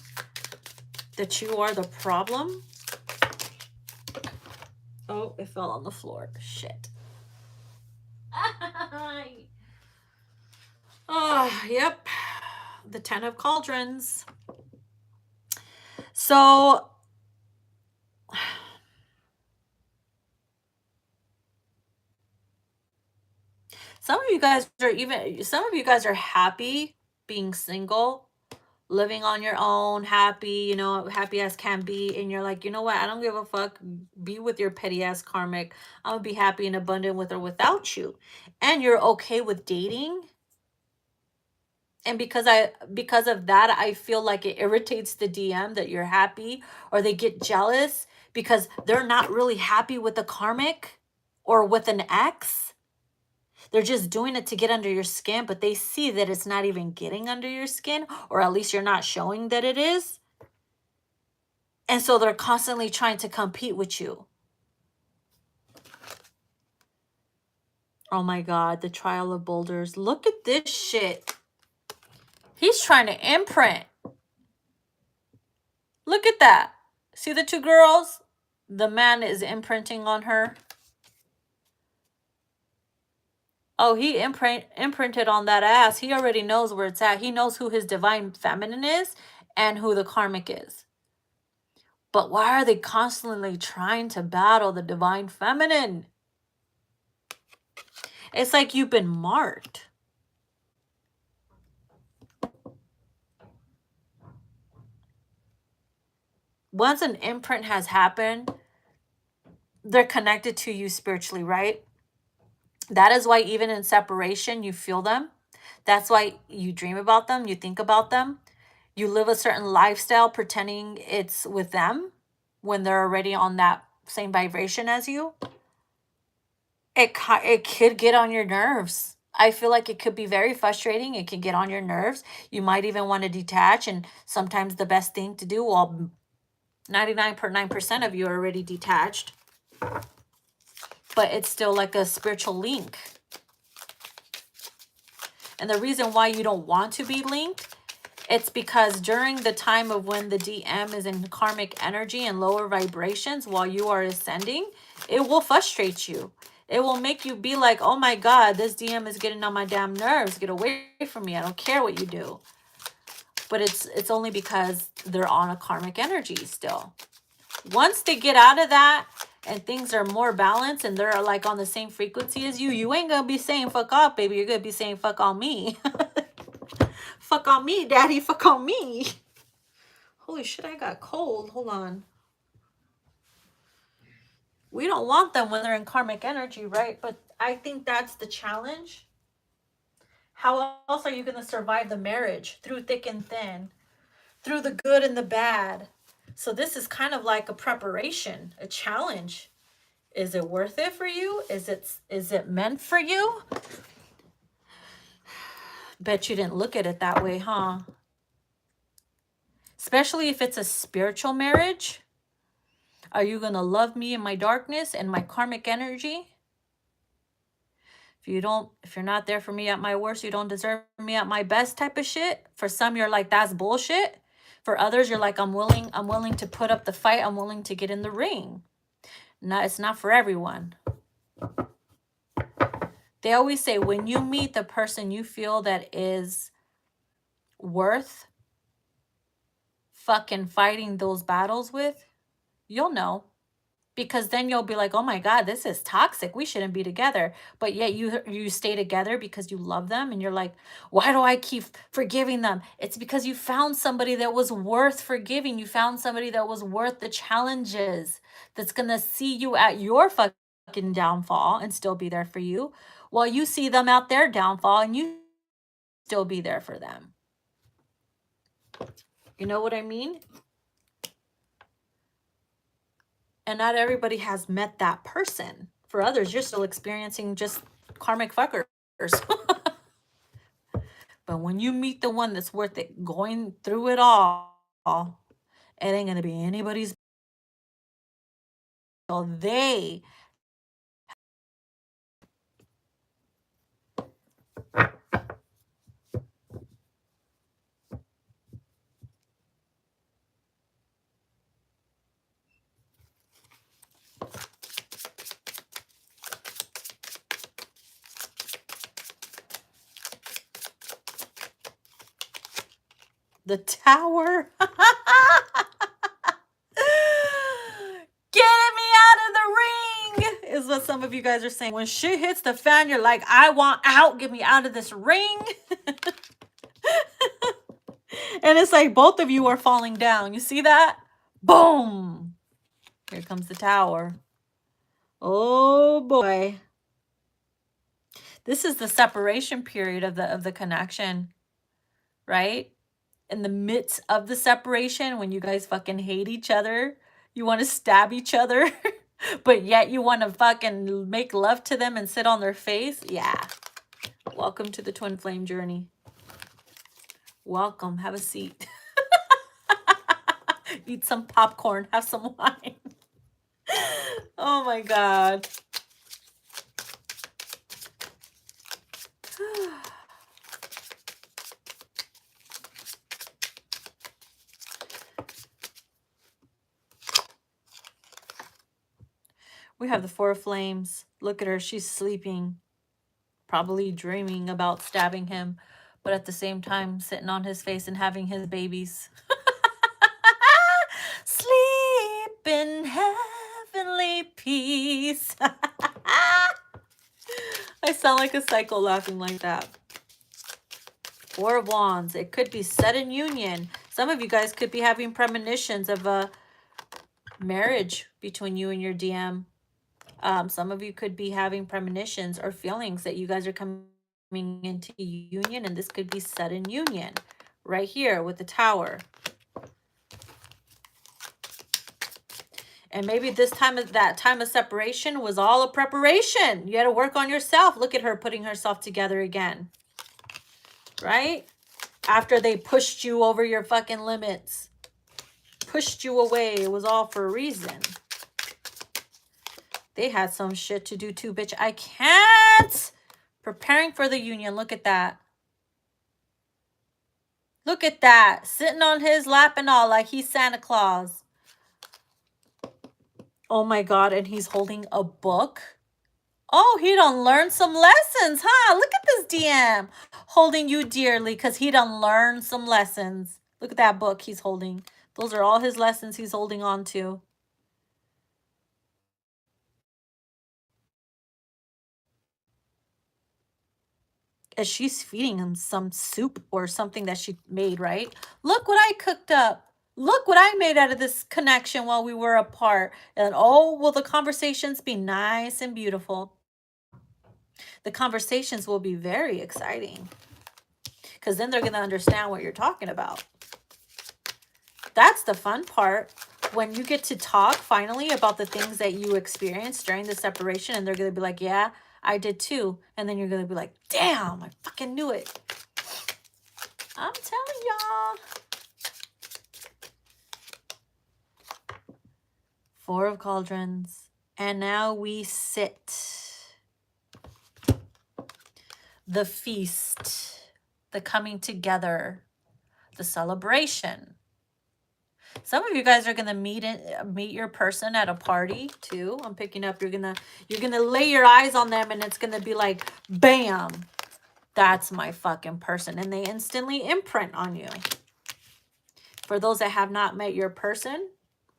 that you are the problem. Oh, it fell on the floor. Shit. Oh, yep. The 10 of Cauldrons. So Some of you guys are happy being single, living on your own, happy, happy as can be. And you're like, you know what? I don't give a fuck. Be with your petty ass karmic. I'm gonna be happy and abundant with or without you. And you're okay with dating. And because of that, I feel like it irritates the DM that you're happy, or they get jealous because they're not really happy with the karmic or with an ex. They're just doing it to get under your skin, but they see that it's not even getting under your skin, or at least you're not showing that it is. And so they're constantly trying to compete with you. Oh my God, the trial of boulders. Look at this shit. He's trying to imprint. Look at that. See the two girls? The man is imprinting on her. Oh, he imprinted on that ass. He already knows where it's at. He knows who his divine feminine is and who the karmic is. But why are they constantly trying to battle the divine feminine? It's like you've been marked. Once an imprint has happened, they're connected to you spiritually, right? That is why even in separation, you feel them. That's why you dream about them, you think about them. You live a certain lifestyle pretending it's with them when they're already on that same vibration as you. It could get on your nerves. I feel like it could be very frustrating. It can get on your nerves. You might even want to detach. And sometimes the best thing to do, well, 99.9% of you are already detached, but it's still like a spiritual link. And the reason why you don't want to be linked, it's because during the time of when the DM is in karmic energy and lower vibrations while you are ascending, it will frustrate you. It will make you be like, oh my God, this DM is getting on my damn nerves. Get away from me. I don't care what you do. But it's only because they're on a karmic energy still. Once they get out of that and things are more balanced and they're like on the same frequency as you, you ain't gonna be saying fuck off, baby. You're gonna be saying fuck on me. Fuck on me, daddy. Fuck on me. Holy shit, I got cold. Hold on. We don't want them when they're in karmic energy, right? But I think that's the challenge. How else are you going to survive the marriage? Through thick and thin, through the good and the bad. So this is kind of like a preparation, a challenge. Is it worth it for you? Is it meant for you? Bet you didn't look at it that way, huh? Especially if it's a spiritual marriage. Are you going to love me in my darkness and my karmic energy? If you're not there for me at my worst, you don't deserve me at my best type of shit. For some, you're like, that's bullshit. For others, you're like, I'm willing to put up the fight. I'm willing to get in the ring. No, it's not for everyone. They always say when you meet the person you feel that is worth fucking fighting those battles with, you'll know. Because then you'll be like, oh my God, this is toxic. We shouldn't be together. But yet you stay together because you love them. And you're like, why do I keep forgiving them? It's because you found somebody that was worth forgiving. You found somebody that was worth the challenges, that's going to see you at your fucking downfall and still be there for you, while you see them at their downfall and you still be there for them. You know what I mean? And not everybody has met that person. For others, you're still experiencing just karmic fuckers. But when you meet the one that's worth it, going through it all, it ain't going to be anybody's. So they the tower. Get me out of the ring is is what some of you guys are saying. When shit hits the fan, you're like, I want out. Get me out of this ring. And it's like both of you are falling down. You see that? Boom. Here comes the tower. Oh boy. This is the separation period of the connection, right? In the midst of the separation, when you guys fucking hate each other, you want to stab each other, but yet you want to fucking make love to them and sit on their face. Yeah. Welcome to the twin flame journey. Welcome. Have a seat. Eat some popcorn. Have some wine. Oh my God. We have the Four of Flames. Look at her. She's sleeping. Probably dreaming about stabbing him. But at the same time, sitting on his face and having his babies. Sleep in heavenly peace. I sound like a psycho laughing like that. Four of Wands. It could be set in union. Some of you guys could be having premonitions of a marriage between you and your DM. Some of you could be having premonitions or feelings that you guys are coming into union, and this could be set in union right here with the Tower. And maybe this time, that time of separation was all a preparation. You had to work on yourself. Look at her putting herself together again. Right? After they pushed you over your fucking limits. Pushed you away. It was all for a reason. They had some shit to do too, bitch. I can't. Preparing for the union. Look at that. Look at that. Sitting on his lap and all like he's Santa Claus. Oh my God. And he's holding a book. Oh, he done learned some lessons, huh? Look at this DM. Holding you dearly because he done learned some lessons. Look at that book he's holding. Those are all his lessons he's holding on to. As she's feeding him some soup or something that she made, right? Look what I cooked up. Look what I made out of this connection while we were apart. And oh, will the conversations be nice and beautiful? The conversations will be very exciting. Because then they're going to understand what you're talking about. That's the fun part. When you get to talk finally about the things that you experienced during the separation, and they're going to be like, yeah, I did too. And then you're going to be like, damn, I fucking knew it. I'm telling y'all. Four of Cauldrons. And now we sit. The feast. The coming together. The celebration. Some of you guys are gonna meet your person at a party too. I'm picking up. You're gonna lay your eyes on them, and it's gonna be like, bam, that's my fucking person, and they instantly imprint on you. For those that have not met your person,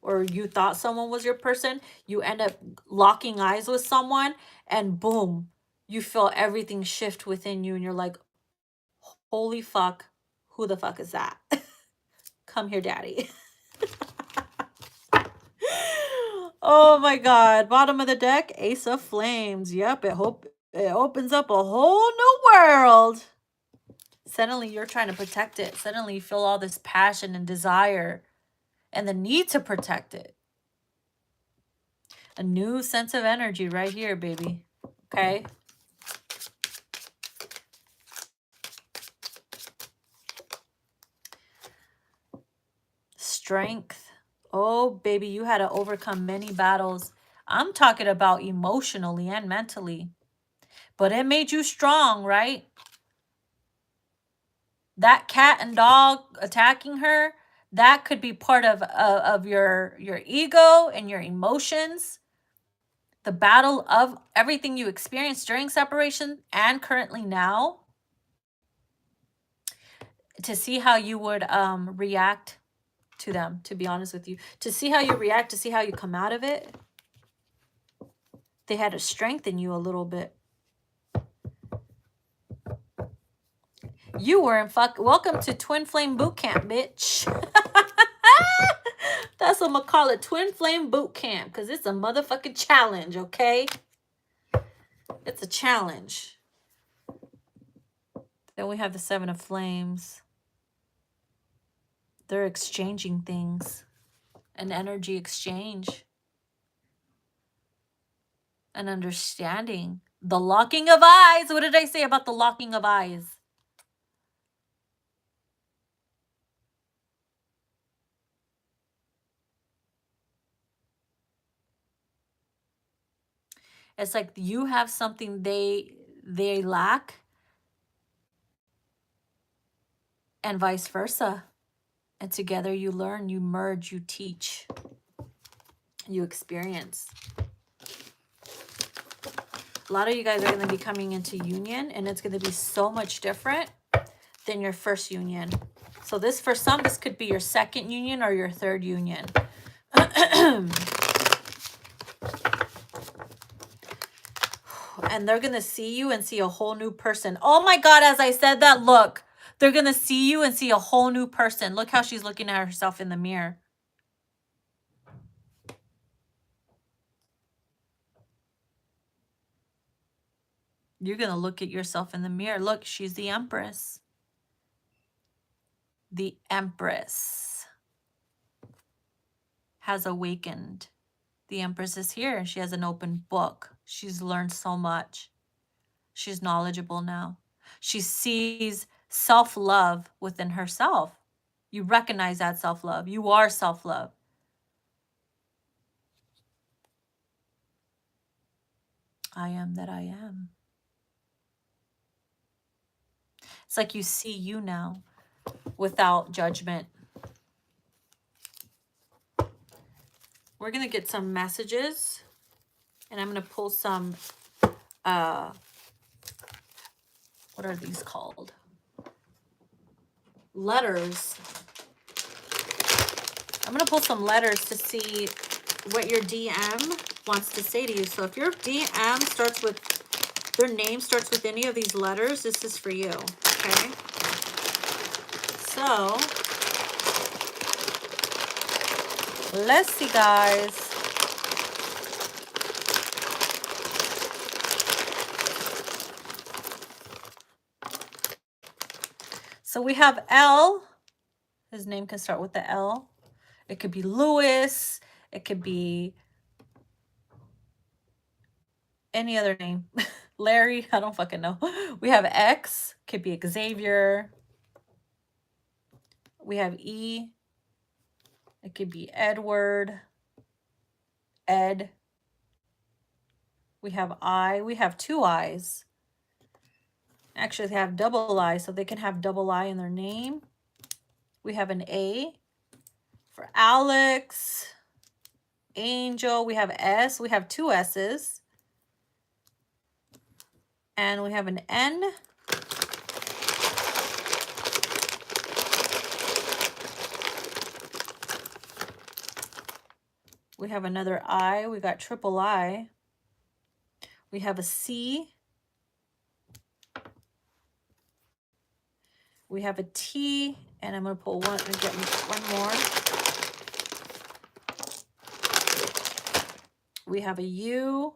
or you thought someone was your person, you end up locking eyes with someone, and boom, you feel everything shift within you, and you're like, holy fuck, who the fuck is that? Come here, daddy. Oh my God. Bottom of the deck, Ace of Flames. Yep, it opens up a whole new world. Suddenly you're trying to protect it. Suddenly you feel all this passion and desire and the need to protect it. A new sense of energy right here, baby. Okay? Strength. Oh, baby, you had to overcome many battles. I'm talking about emotionally and mentally. But it made you strong, right? That cat and dog attacking her, that could be part of your ego and your emotions. The battle of everything you experienced during separation and currently now. To see how you would react to them, to be honest with you. To see how you react, to see how you come out of it. They had to strengthen you a little bit. You were in welcome to Twin Flame Boot Camp, bitch. That's what I'm gonna call it, Twin Flame Boot Camp, because it's a motherfucking challenge, okay? It's a challenge. Then we have the Seven of Flames. They're exchanging things. An energy exchange. An understanding. The locking of eyes. What did I say about the locking of eyes? It's like you have something they lack, and vice versa. And together you learn, you merge, you teach, you experience. A lot of you guys are going to be coming into union, and it's going to be so much different than your first union. So this, for some, this could be your second union or your third union. And they're going to see you and see a whole new person. Oh my God, as I said that, look. They're going to see you and see a whole new person. Look how she's looking at herself in the mirror. You're going to look at yourself in the mirror. Look, she's the Empress. The Empress has awakened. The Empress is here. She has an open book. She's learned so much. She's knowledgeable now. She sees self-love within herself. You recognize that self-love. You are self-love. I am that I am. It's like you see you now without judgment. We're going to get some messages, and I'm going to pull some, what are these called? Letters. I'm going to pull some letters to see what your DM wants to say to you. So if your DM starts with, their name starts with any of these letters, this is for you, okay? So, let's see, guys. So we have L. His name can start with the L. It could be Louis. It could be any other name. Larry, I don't fucking know. We have X. Could be Xavier. We have E. It could be Edward. Ed. We have I. We have two I's. Actually, they have double I, so they can have double I in their name. We have an A for Alex. Angel. We have S. We have two S's. And we have an N. We have another I. We got triple I. We have a C. We have a T. And I'm going to pull one and get one more. We have a U.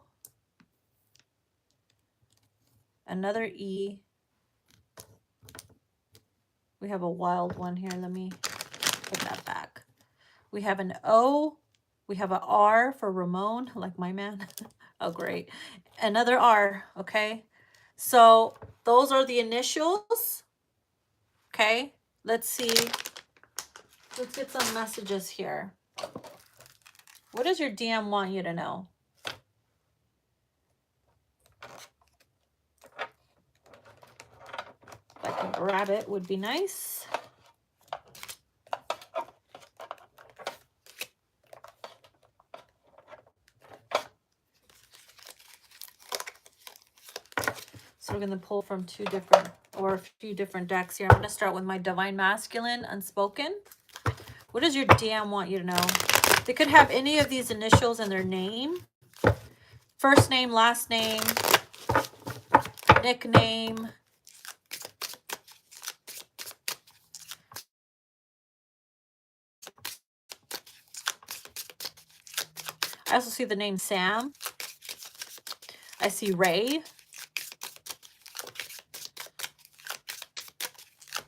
Another E. We have a wild one here. Let me put that back. We have an O. We have a R for Ramon, like my man. Oh, great. Another R, okay? So those are the initials. Okay, let's see. Let's get some messages here. What does your DM want you to know? If I can grab it, would be nice. So we're going to pull from two different, or a few different decks here. I'm going to start with my Divine Masculine, Unspoken. What does your DM want you to know? They could have any of these initials in their name. First name, last name, nickname. I also see the name Sam. I see Ray.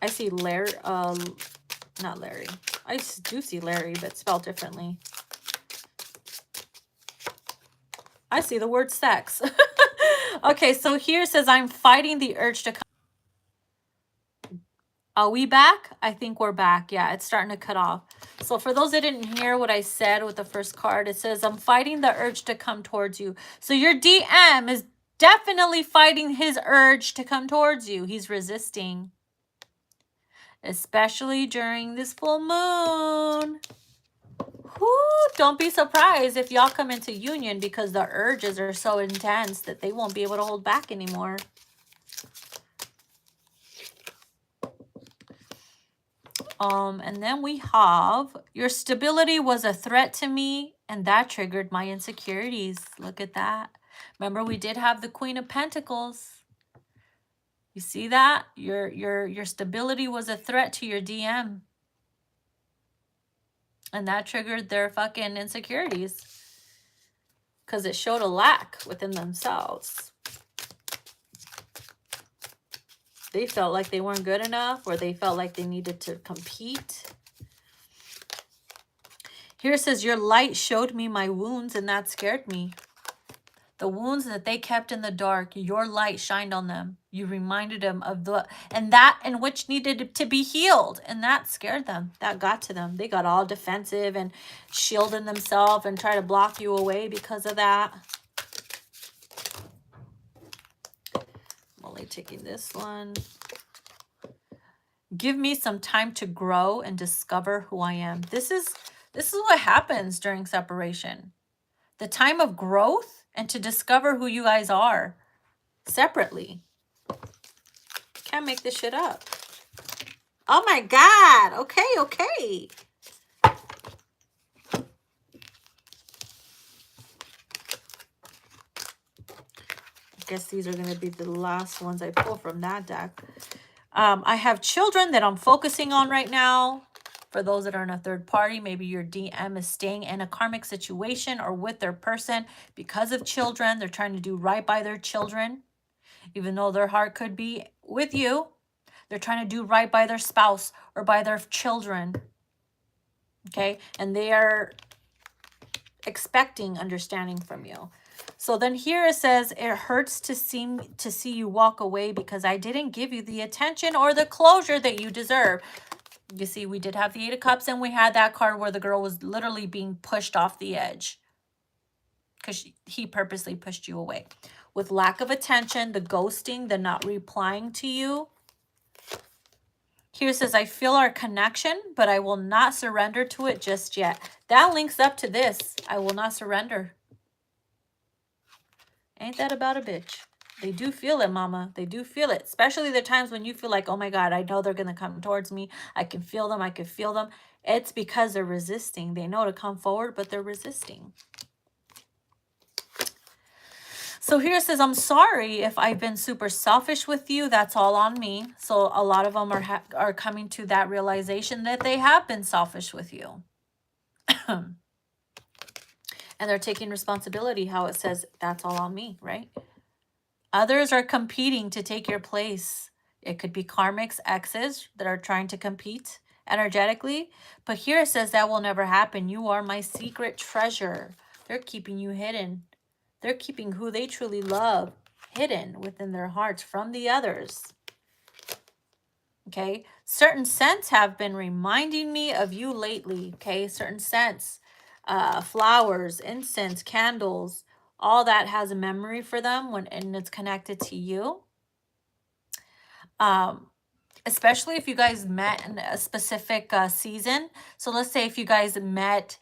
I see Larry, not Larry. I do see Larry, but spelled differently. I see the word sex. Okay, so here it says, I'm fighting the urge to come. Are we back? I think we're back. Yeah, it's starting to cut off. So for those that didn't hear what I said with the first card, it says, I'm fighting the urge to come towards you. So your DM is definitely fighting his urge to come towards you. He's resisting. Especially during this full moon. Whoo, don't be surprised if y'all come into union because the urges are so intense that they won't be able to hold back anymore. And then we have, your stability was a threat to me, and that triggered my insecurities. Look at that. Remember, we did have the Queen of Pentacles. You see that? Your stability was a threat to your DM. And that triggered their fucking insecurities. Because it showed a lack within themselves. They felt like they weren't good enough, or they felt like they needed to compete. Here it says, your light showed me my wounds, and that scared me. The wounds that they kept in the dark, your light shined on them. You reminded them of that in which needed to be healed. And that scared them. That got to them. They got all defensive and shielding themselves and try to block you away because of that. I'm only taking this one. Give me some time to grow and discover who I am. This is what happens during separation. The time of growth and to discover who you guys are separately. Can't make this shit up. Oh my God. Okay. I guess these are going to be the last ones I pull from that deck. I have children that I'm focusing on right now. For those that are in a third party, maybe your DM is staying in a karmic situation or with their person because of children. They're trying to do right by their children, even though their heart could be with you. They're trying to do right by their spouse or by their children. Okay? And they are expecting understanding from you. So then here it says, it hurts to see you walk away because I didn't give you the attention or the closure that you deserve. You see, we did have the Eight of Cups, and we had that card where the girl was literally being pushed off the edge because he purposely pushed you away. With lack of attention, the ghosting, the not replying to you. Here it says, I feel our connection, but I will not surrender to it just yet. That links up to this. I will not surrender. Ain't that about a bitch? They do feel it, mama. They do feel it. Especially the times when you feel like, oh my God, I know they're going to come towards me. I can feel them. I can feel them. It's because they're resisting. They know to come forward, but they're resisting. So here it says, I'm sorry if I've been super selfish with you. That's all on me. So a lot of them are coming to that realization that they have been selfish with you. And they're taking responsibility, how it says, that's all on me, right? Others are competing to take your place. It could be karmics, exes that are trying to compete energetically. But here it says that will never happen. You are my secret treasure. They're keeping you hidden. They're keeping who they truly love hidden within their hearts from the others. Okay? Certain scents have been reminding me of you lately. Okay? Certain scents. Flowers, incense, candles. All that has a memory for them and it's connected to you. Especially if you guys met in a specific season. So let's say if you guys met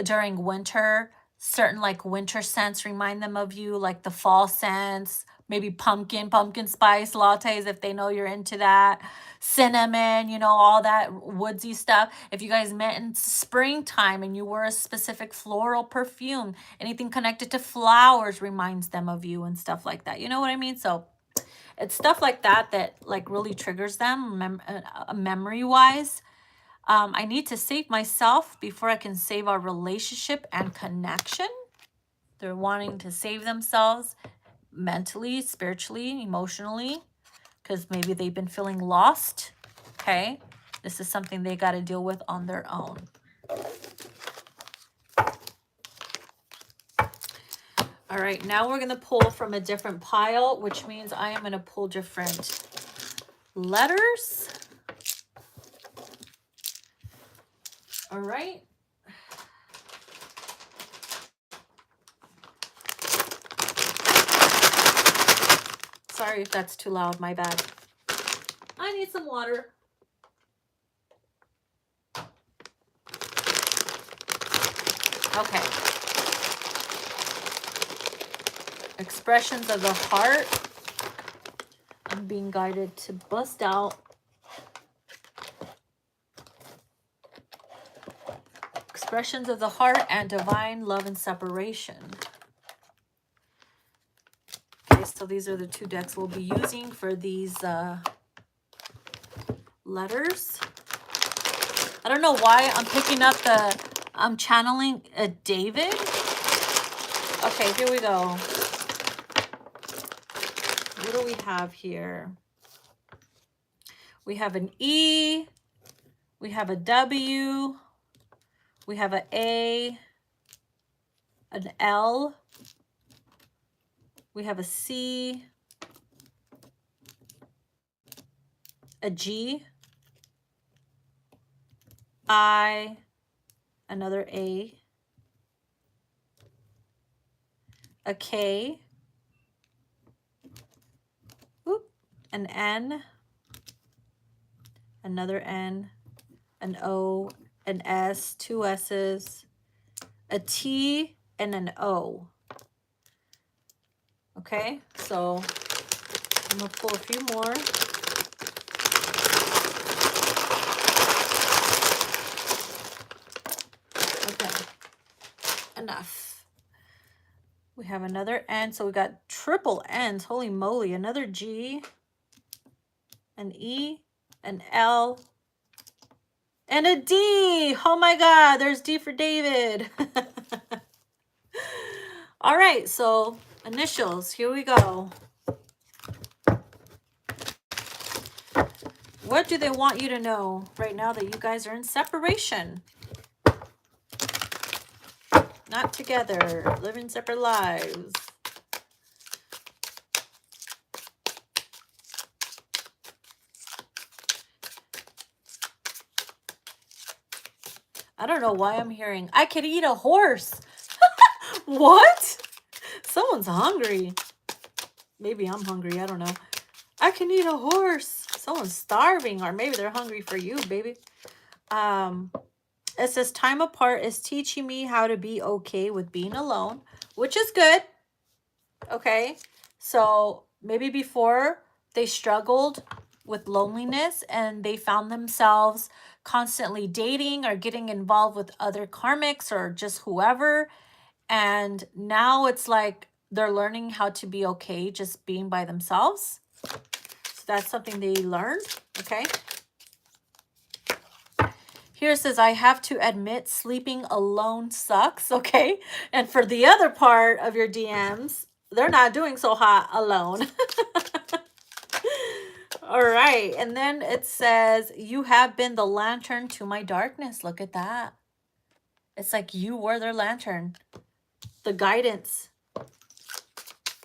during winter, certain like winter scents remind them of you, like the fall scents, Maybe pumpkin spice lattes if they know you're into that. Cinnamon, you know, all that woodsy stuff. If you guys met in springtime and you wear a specific floral perfume, anything connected to flowers reminds them of you and stuff like that. You know what I mean? So it's stuff like that that like really triggers them memory wise. I need to save myself before I can save our relationship and connection. They're wanting to save themselves mentally, spiritually, emotionally, because maybe they've been feeling lost. Okay, this is something they got to deal with on their own. All right, now we're going to pull from a different pile, which means I am going to pull different letters. All right. Sorry if that's too loud, my bad. I need some water. Okay. Expressions of the heart. I'm being guided to bust out. Expressions of the heart and divine love and separation. Okay, so these are the two decks we'll be using for these letters. I don't know why I'm picking up I'm channeling a David. Okay, here we go. What do we have here? We have an E. We have a W. We have an A. An L. We have a C. A G. I. Another A. A K. Oop, an N. Another N. An O. An S. Two S's. A T and an O. Okay, so I'm going to pull a few more. Okay, enough. We have another N, so we got triple N's. Holy moly, another G, an E, an L, and a D. Oh my God, there's D for David. All right, so initials, here we go. What do they want you to know right now that you guys are in separation? Not together, living separate lives. I don't know why I'm hearing, I could eat a horse. What? Someone's hungry. Maybe I'm hungry, I don't know. I can eat a horse. Someone's starving, or maybe they're hungry for you, baby. It says time apart is teaching me how to be okay with being alone, which is good. Okay, so maybe before they struggled with loneliness and they found themselves constantly dating or getting involved with other karmics or just whoever, and now it's like they're learning how to be okay just being by themselves. So that's something they learned. Okay, here it says I have to admit sleeping alone sucks. Okay, and for the other part of your DMs, they're not doing so hot alone. All right, and then it says you have been the lantern to my darkness. Look at that. It's like you were their lantern, the guidance.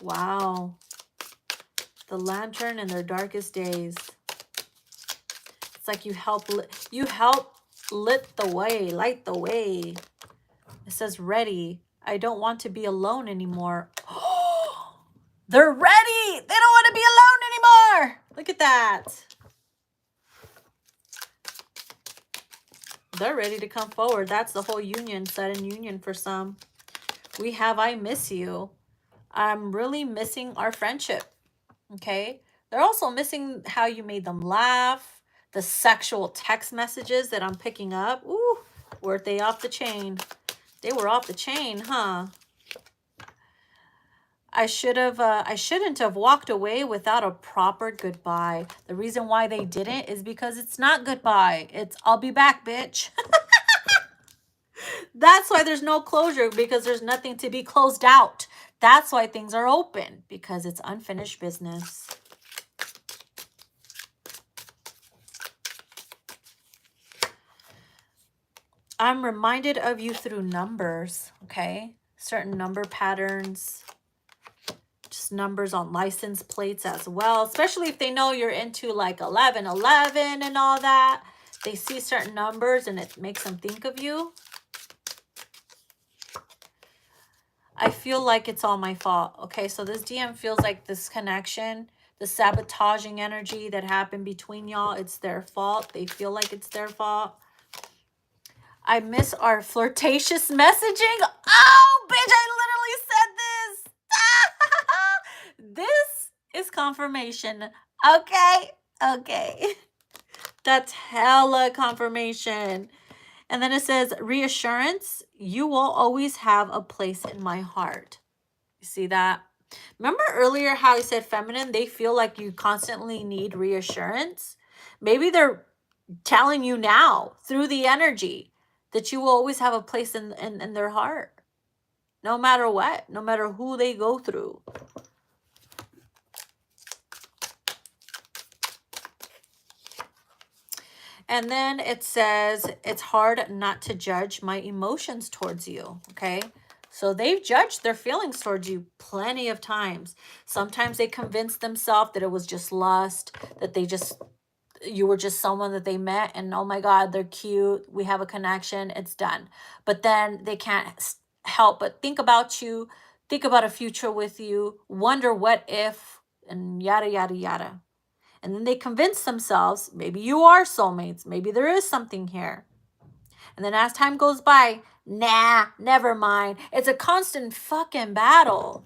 Wow, the lantern in their darkest days. It's like you help lit the way, light the way. It says ready. I don't want to be alone anymore. They're ready. They don't want to be alone anymore. Look at that. They're ready to come forward. That's the whole union, sudden union for some. We have I miss you. I'm really missing our friendship. Okay. They're also missing how you made them laugh. The sexual text messages that I'm picking up. Ooh, were they off the chain? They were off the chain, huh? I shouldn't have walked away without a proper goodbye. The reason why they didn't is because it's not goodbye. It's I'll be back, bitch. That's why there's no closure, because there's nothing to be closed out. That's why things are open, because it's unfinished business. I'm reminded of you through numbers, okay? Certain number patterns, just numbers on license plates as well, especially if they know you're into like 1111 and all that. They see certain numbers and it makes them think of you. I feel like it's all my fault. Okay, so this DM feels like this connection, the sabotaging energy that happened between y'all, it's their fault. They feel like it's their fault. I miss our flirtatious messaging. Oh, bitch, I literally said this. This is confirmation. Okay, okay. That's hella confirmation. And then it says, reassurance, you will always have a place in my heart. You see that? Remember earlier how I said feminine, they feel like you constantly need reassurance? Maybe they're telling you now through the energy that you will always have a place in their heart. No matter what, no matter who they go through. And then it says, it's hard not to judge my emotions towards you, okay? So they've judged their feelings towards you plenty of times. Sometimes they convince themselves that it was just lust, that you were just someone that they met and oh my God, they're cute, we have a connection, it's done. But then they can't help but think about you, think about a future with you, wonder what if, and yada, yada, yada. And then they convince themselves, maybe you are soulmates. Maybe there is something here. And then as time goes by, nah, never mind. It's a constant fucking battle.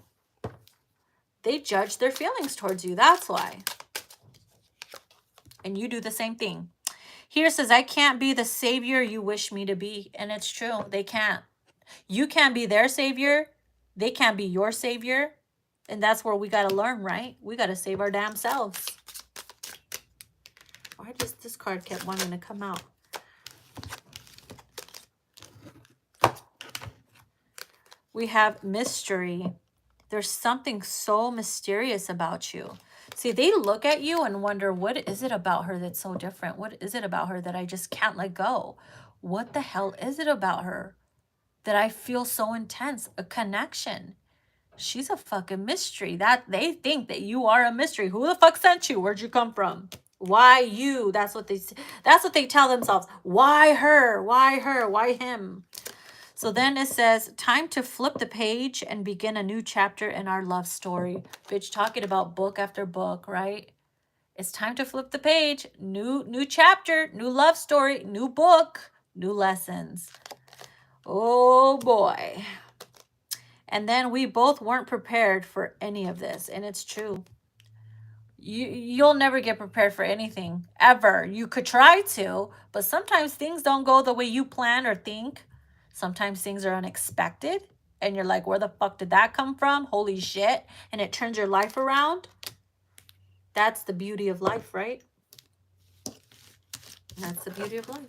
They judge their feelings towards you. That's why. And you do the same thing. Here says, I can't be the savior you wish me to be. And it's true. They can't. You can't be their savior. They can't be your savior. And that's where we got to learn, right? We got to save our damn selves. Why does this card kept wanting to come out? We have mystery. There's something so mysterious about you. See, they look at you and wonder, what is it about her that's so different? What is it about her that I just can't let go? What the hell is it about her that I feel so intense? A connection. She's a fucking mystery. That they think that you are a mystery. Who the fuck sent you? Where'd you come from? Why you? That's what they tell themselves. Why her? Why her? Why him? So then it says, time to flip the page and begin a new chapter in our love story. Bitch, talking about book after book, right? It's time to flip the page. New chapter, new love story, new book, new lessons. Oh boy. And then we both weren't prepared for any of this. And it's true. You'll never get prepared for anything, ever. You could try to, but sometimes things don't go the way you plan or think. Sometimes things are unexpected, and you're like, where the fuck did that come from? Holy shit. And it turns your life around. That's the beauty of life, right? That's the beauty of life.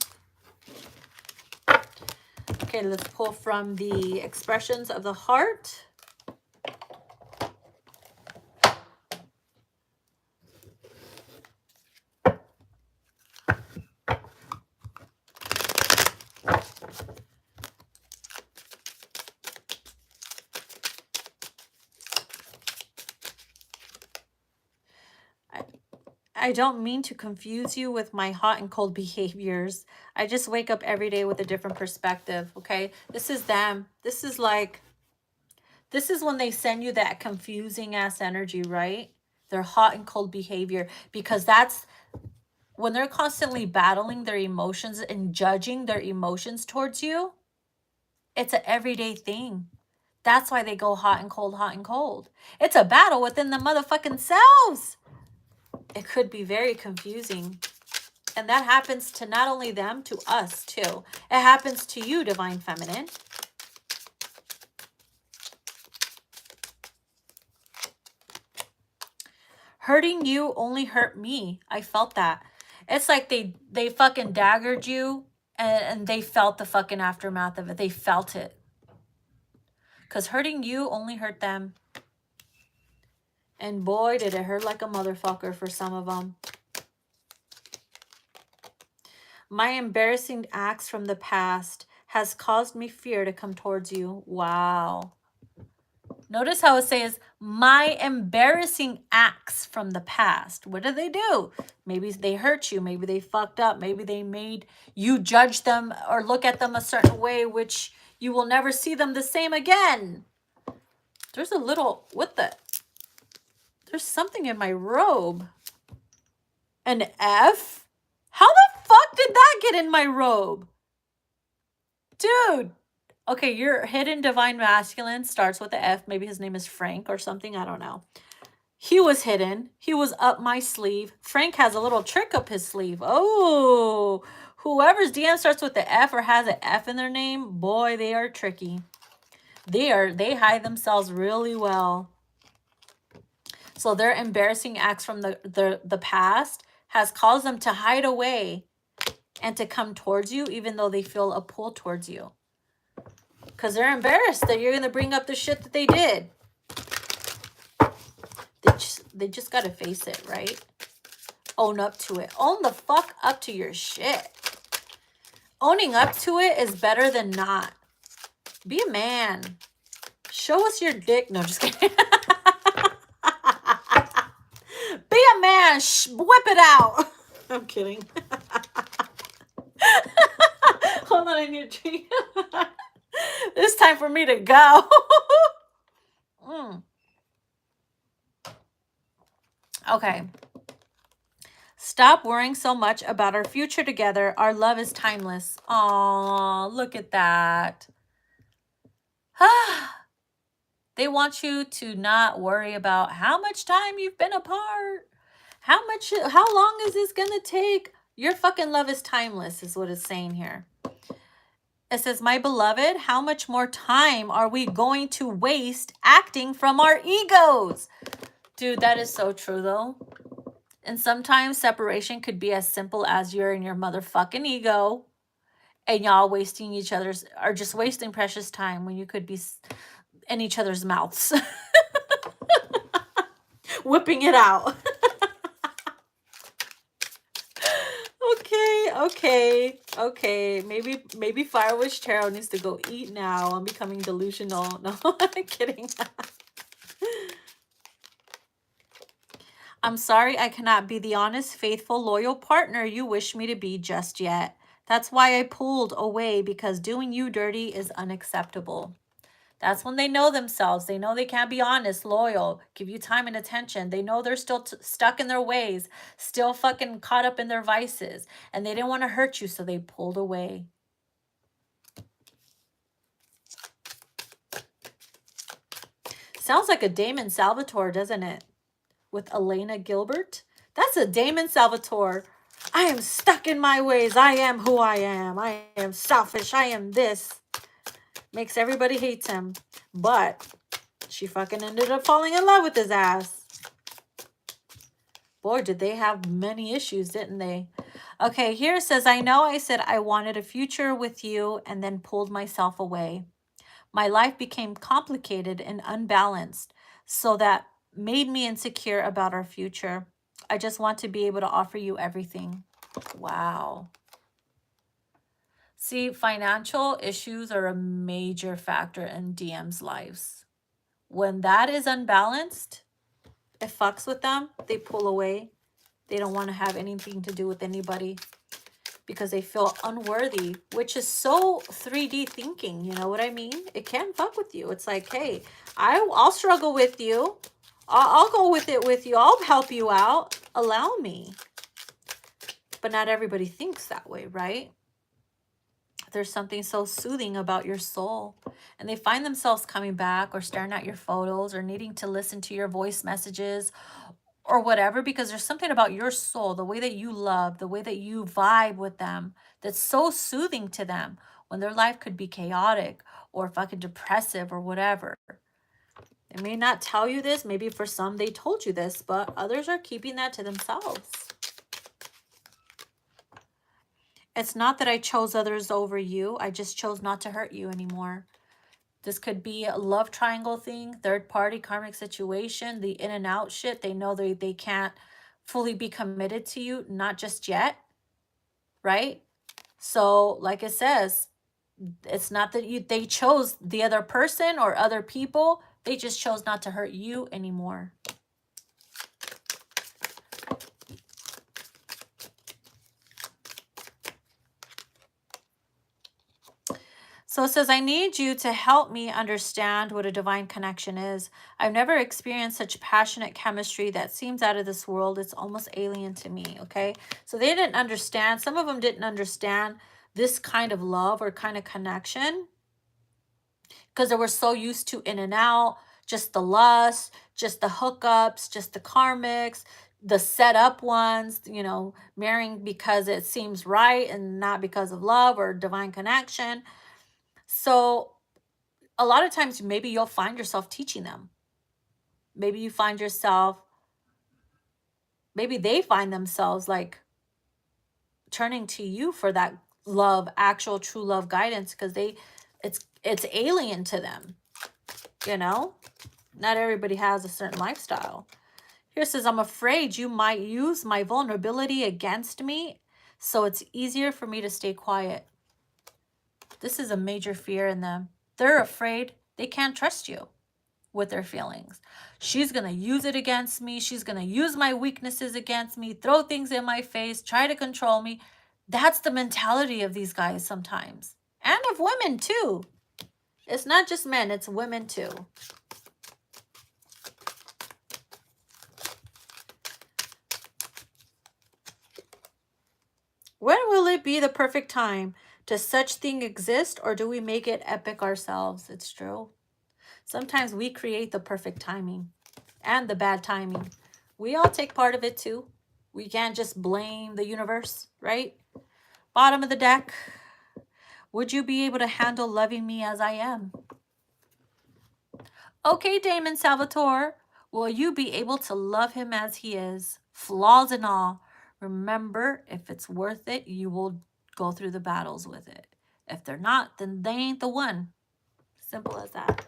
Okay, let's pull from the expressions of the heart. I don't mean to confuse you with my hot and cold behaviors. I just wake up every day with a different perspective, okay? This is them. This is when they send you that confusing ass energy, right? Their hot and cold behavior, because that's when they're constantly battling their emotions and judging their emotions towards you. It's an everyday thing. That's why they go hot and cold, hot and cold. It's a battle within the motherfucking selves. It could be very confusing. And that happens to not only them, to us too. It happens to you, Divine Feminine. Hurting you only hurt me. I felt that. It's like they fucking daggered you and they felt the fucking aftermath of it. They felt it. Because hurting you only hurt them. And boy, did it hurt like a motherfucker for some of them. My embarrassing acts from the past has caused me fear to come towards you. Wow. Notice how it says, my embarrassing acts from the past. What did they do? Maybe they hurt you. Maybe they fucked up. Maybe they made you judge them or look at them a certain way, which you will never see them the same again. There's a little, what the? There's something in my robe. An F? How the fuck did that get in my robe? Dude. Okay, your hidden divine masculine starts with the F. Maybe his name is Frank or something. I don't know. He was hidden. He was up my sleeve. Frank has a little trick up his sleeve. Oh, whoever's DM starts with the F or has an F in their name, boy, they are tricky. They hide themselves really well. So their embarrassing acts from the past has caused them to hide away and to come towards you, even though they feel a pull towards you. Because they're embarrassed that you're going to bring up the shit that they did. They just got to face it, right? Own up to it. Own the fuck up to your shit. Owning up to it is better than not. Be a man. Show us your dick. No, just kidding. Be a man. Whip it out. I'm kidding. Hold on, I need a drink. It's time for me to go. Okay. Stop worrying so much about our future together. Our love is timeless. Aw, look at that. They want you to not worry about how much time you've been apart. How long is this gonna take? Your fucking love is timeless is what it's saying here. It says, my beloved, how much more time are we going to waste acting from our egos? Dude, that is so true though. And sometimes separation could be as simple as you're in your motherfucking ego and y'all wasting each other's, or just wasting precious time when you could be in each other's mouths. Whipping it out. Okay. Maybe Firewish Tarot needs to go eat now. I'm becoming delusional. No, I'm kidding. I'm sorry I cannot be the honest, faithful, loyal partner you wish me to be just yet. That's why I pulled away, because doing you dirty is unacceptable. That's when they know themselves. They know they can't be honest, loyal, give you time and attention. They know they're still stuck in their ways, still fucking caught up in their vices. And they didn't want to hurt you, so they pulled away. Sounds like a Damon Salvatore, doesn't it? With Elena Gilbert. That's a Damon Salvatore. I am stuck in my ways. I am who I am. I am selfish. I am this. Makes everybody hates him. But she fucking ended up falling in love with his ass. Boy, did they have many issues, didn't they? Okay, here it says, I know I said I wanted a future with you and then pulled myself away. My life became complicated and unbalanced, so that made me insecure about our future. I just want to be able to offer you everything. Wow. See, financial issues are a major factor in DM's lives. When that is unbalanced, it fucks with them. They pull away. They don't want to have anything to do with anybody because they feel unworthy, which is so 3D thinking. You know what I mean? It can fuck with you. It's like, hey, I'll struggle with you. I'll go with it with you. I'll help you out. Allow me. But not everybody thinks that way, right? There's something so soothing about your soul. And they find themselves coming back or staring at your photos or needing to listen to your voice messages or whatever, because there's something about your soul, the way that you love, the way that you vibe with them, that's so soothing to them when their life could be chaotic or fucking depressive or whatever. They may not tell you this. Maybe for some they told you this, but others are keeping that to themselves. It's not that I chose others over you. I just chose not to hurt you anymore. This could be a love triangle thing, third party karmic situation, the in and out shit. They know they can't fully be committed to you, not just yet, right? So like it says, it's not that they chose the other person or other people. They just chose not to hurt you anymore. So it says, I need you to help me understand what a divine connection is. I've never experienced such passionate chemistry that seems out of this world. It's almost alien to me, okay? So they didn't understand. Some of them didn't understand this kind of love or kind of connection because they were so used to in and out, just the lust, just the hookups, just the karmics, the set up ones, you know, marrying because it seems right and not because of love or divine connection. So a lot of times maybe you'll find yourself teaching them. Maybe you find yourself, maybe they find themselves like turning to you for that love, actual true love guidance, because it's alien to them, you know? Not everybody has a certain lifestyle. Here it says, I'm afraid you might use my vulnerability against me, so it's easier for me to stay quiet. This is a major fear in them. They're afraid they can't trust you with their feelings. She's going to use it against me. She's going to use my weaknesses against me, throw things in my face, try to control me. That's the mentality of these guys sometimes. And of women too. It's not just men, it's women too. When will it be the perfect time? Does such thing exist, or do we make it epic ourselves? It's true. Sometimes we create the perfect timing and the bad timing. We all take part of it too. We can't just blame the universe, right? Bottom of the deck. Would you be able to handle loving me as I am? Okay, Damon Salvatore. Will you be able to love him as he is? Flaws and all. Remember, if it's worth it, you will go through the battles with it. If they're not, then they ain't the one. Simple as that.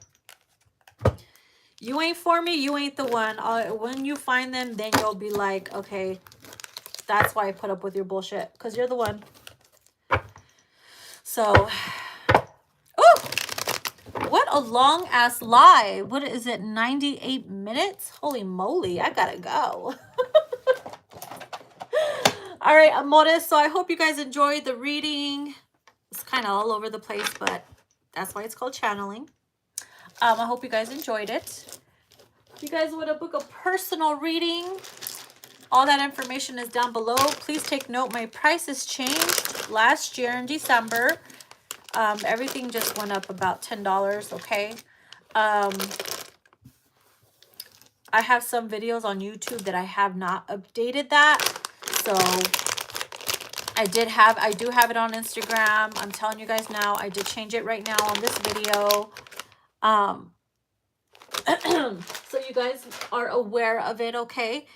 You ain't for me, you ain't the one. When you find them, then you'll be like, okay, that's why I put up with your bullshit, because you're the one. So, oh, what a long ass lie. What is it, 98 minutes? Holy moly, I gotta go. All right, amores, so I hope you guys enjoyed the reading. It's kind of all over the place, but that's why it's called channeling. I hope you guys enjoyed it. If you guys want to book a personal reading, all that information is down below. Please take note, my prices changed last year in December. Everything just went up about $10, okay? I have some videos on YouTube that I have not updated that. So I do have it on Instagram. I'm telling you guys now, I did change it right now on this video. So you guys are aware of it, okay?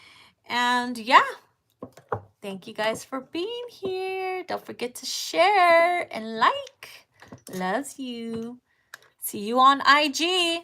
And yeah, thank you guys for being here. Don't forget to share and like. Loves you. See you on IG.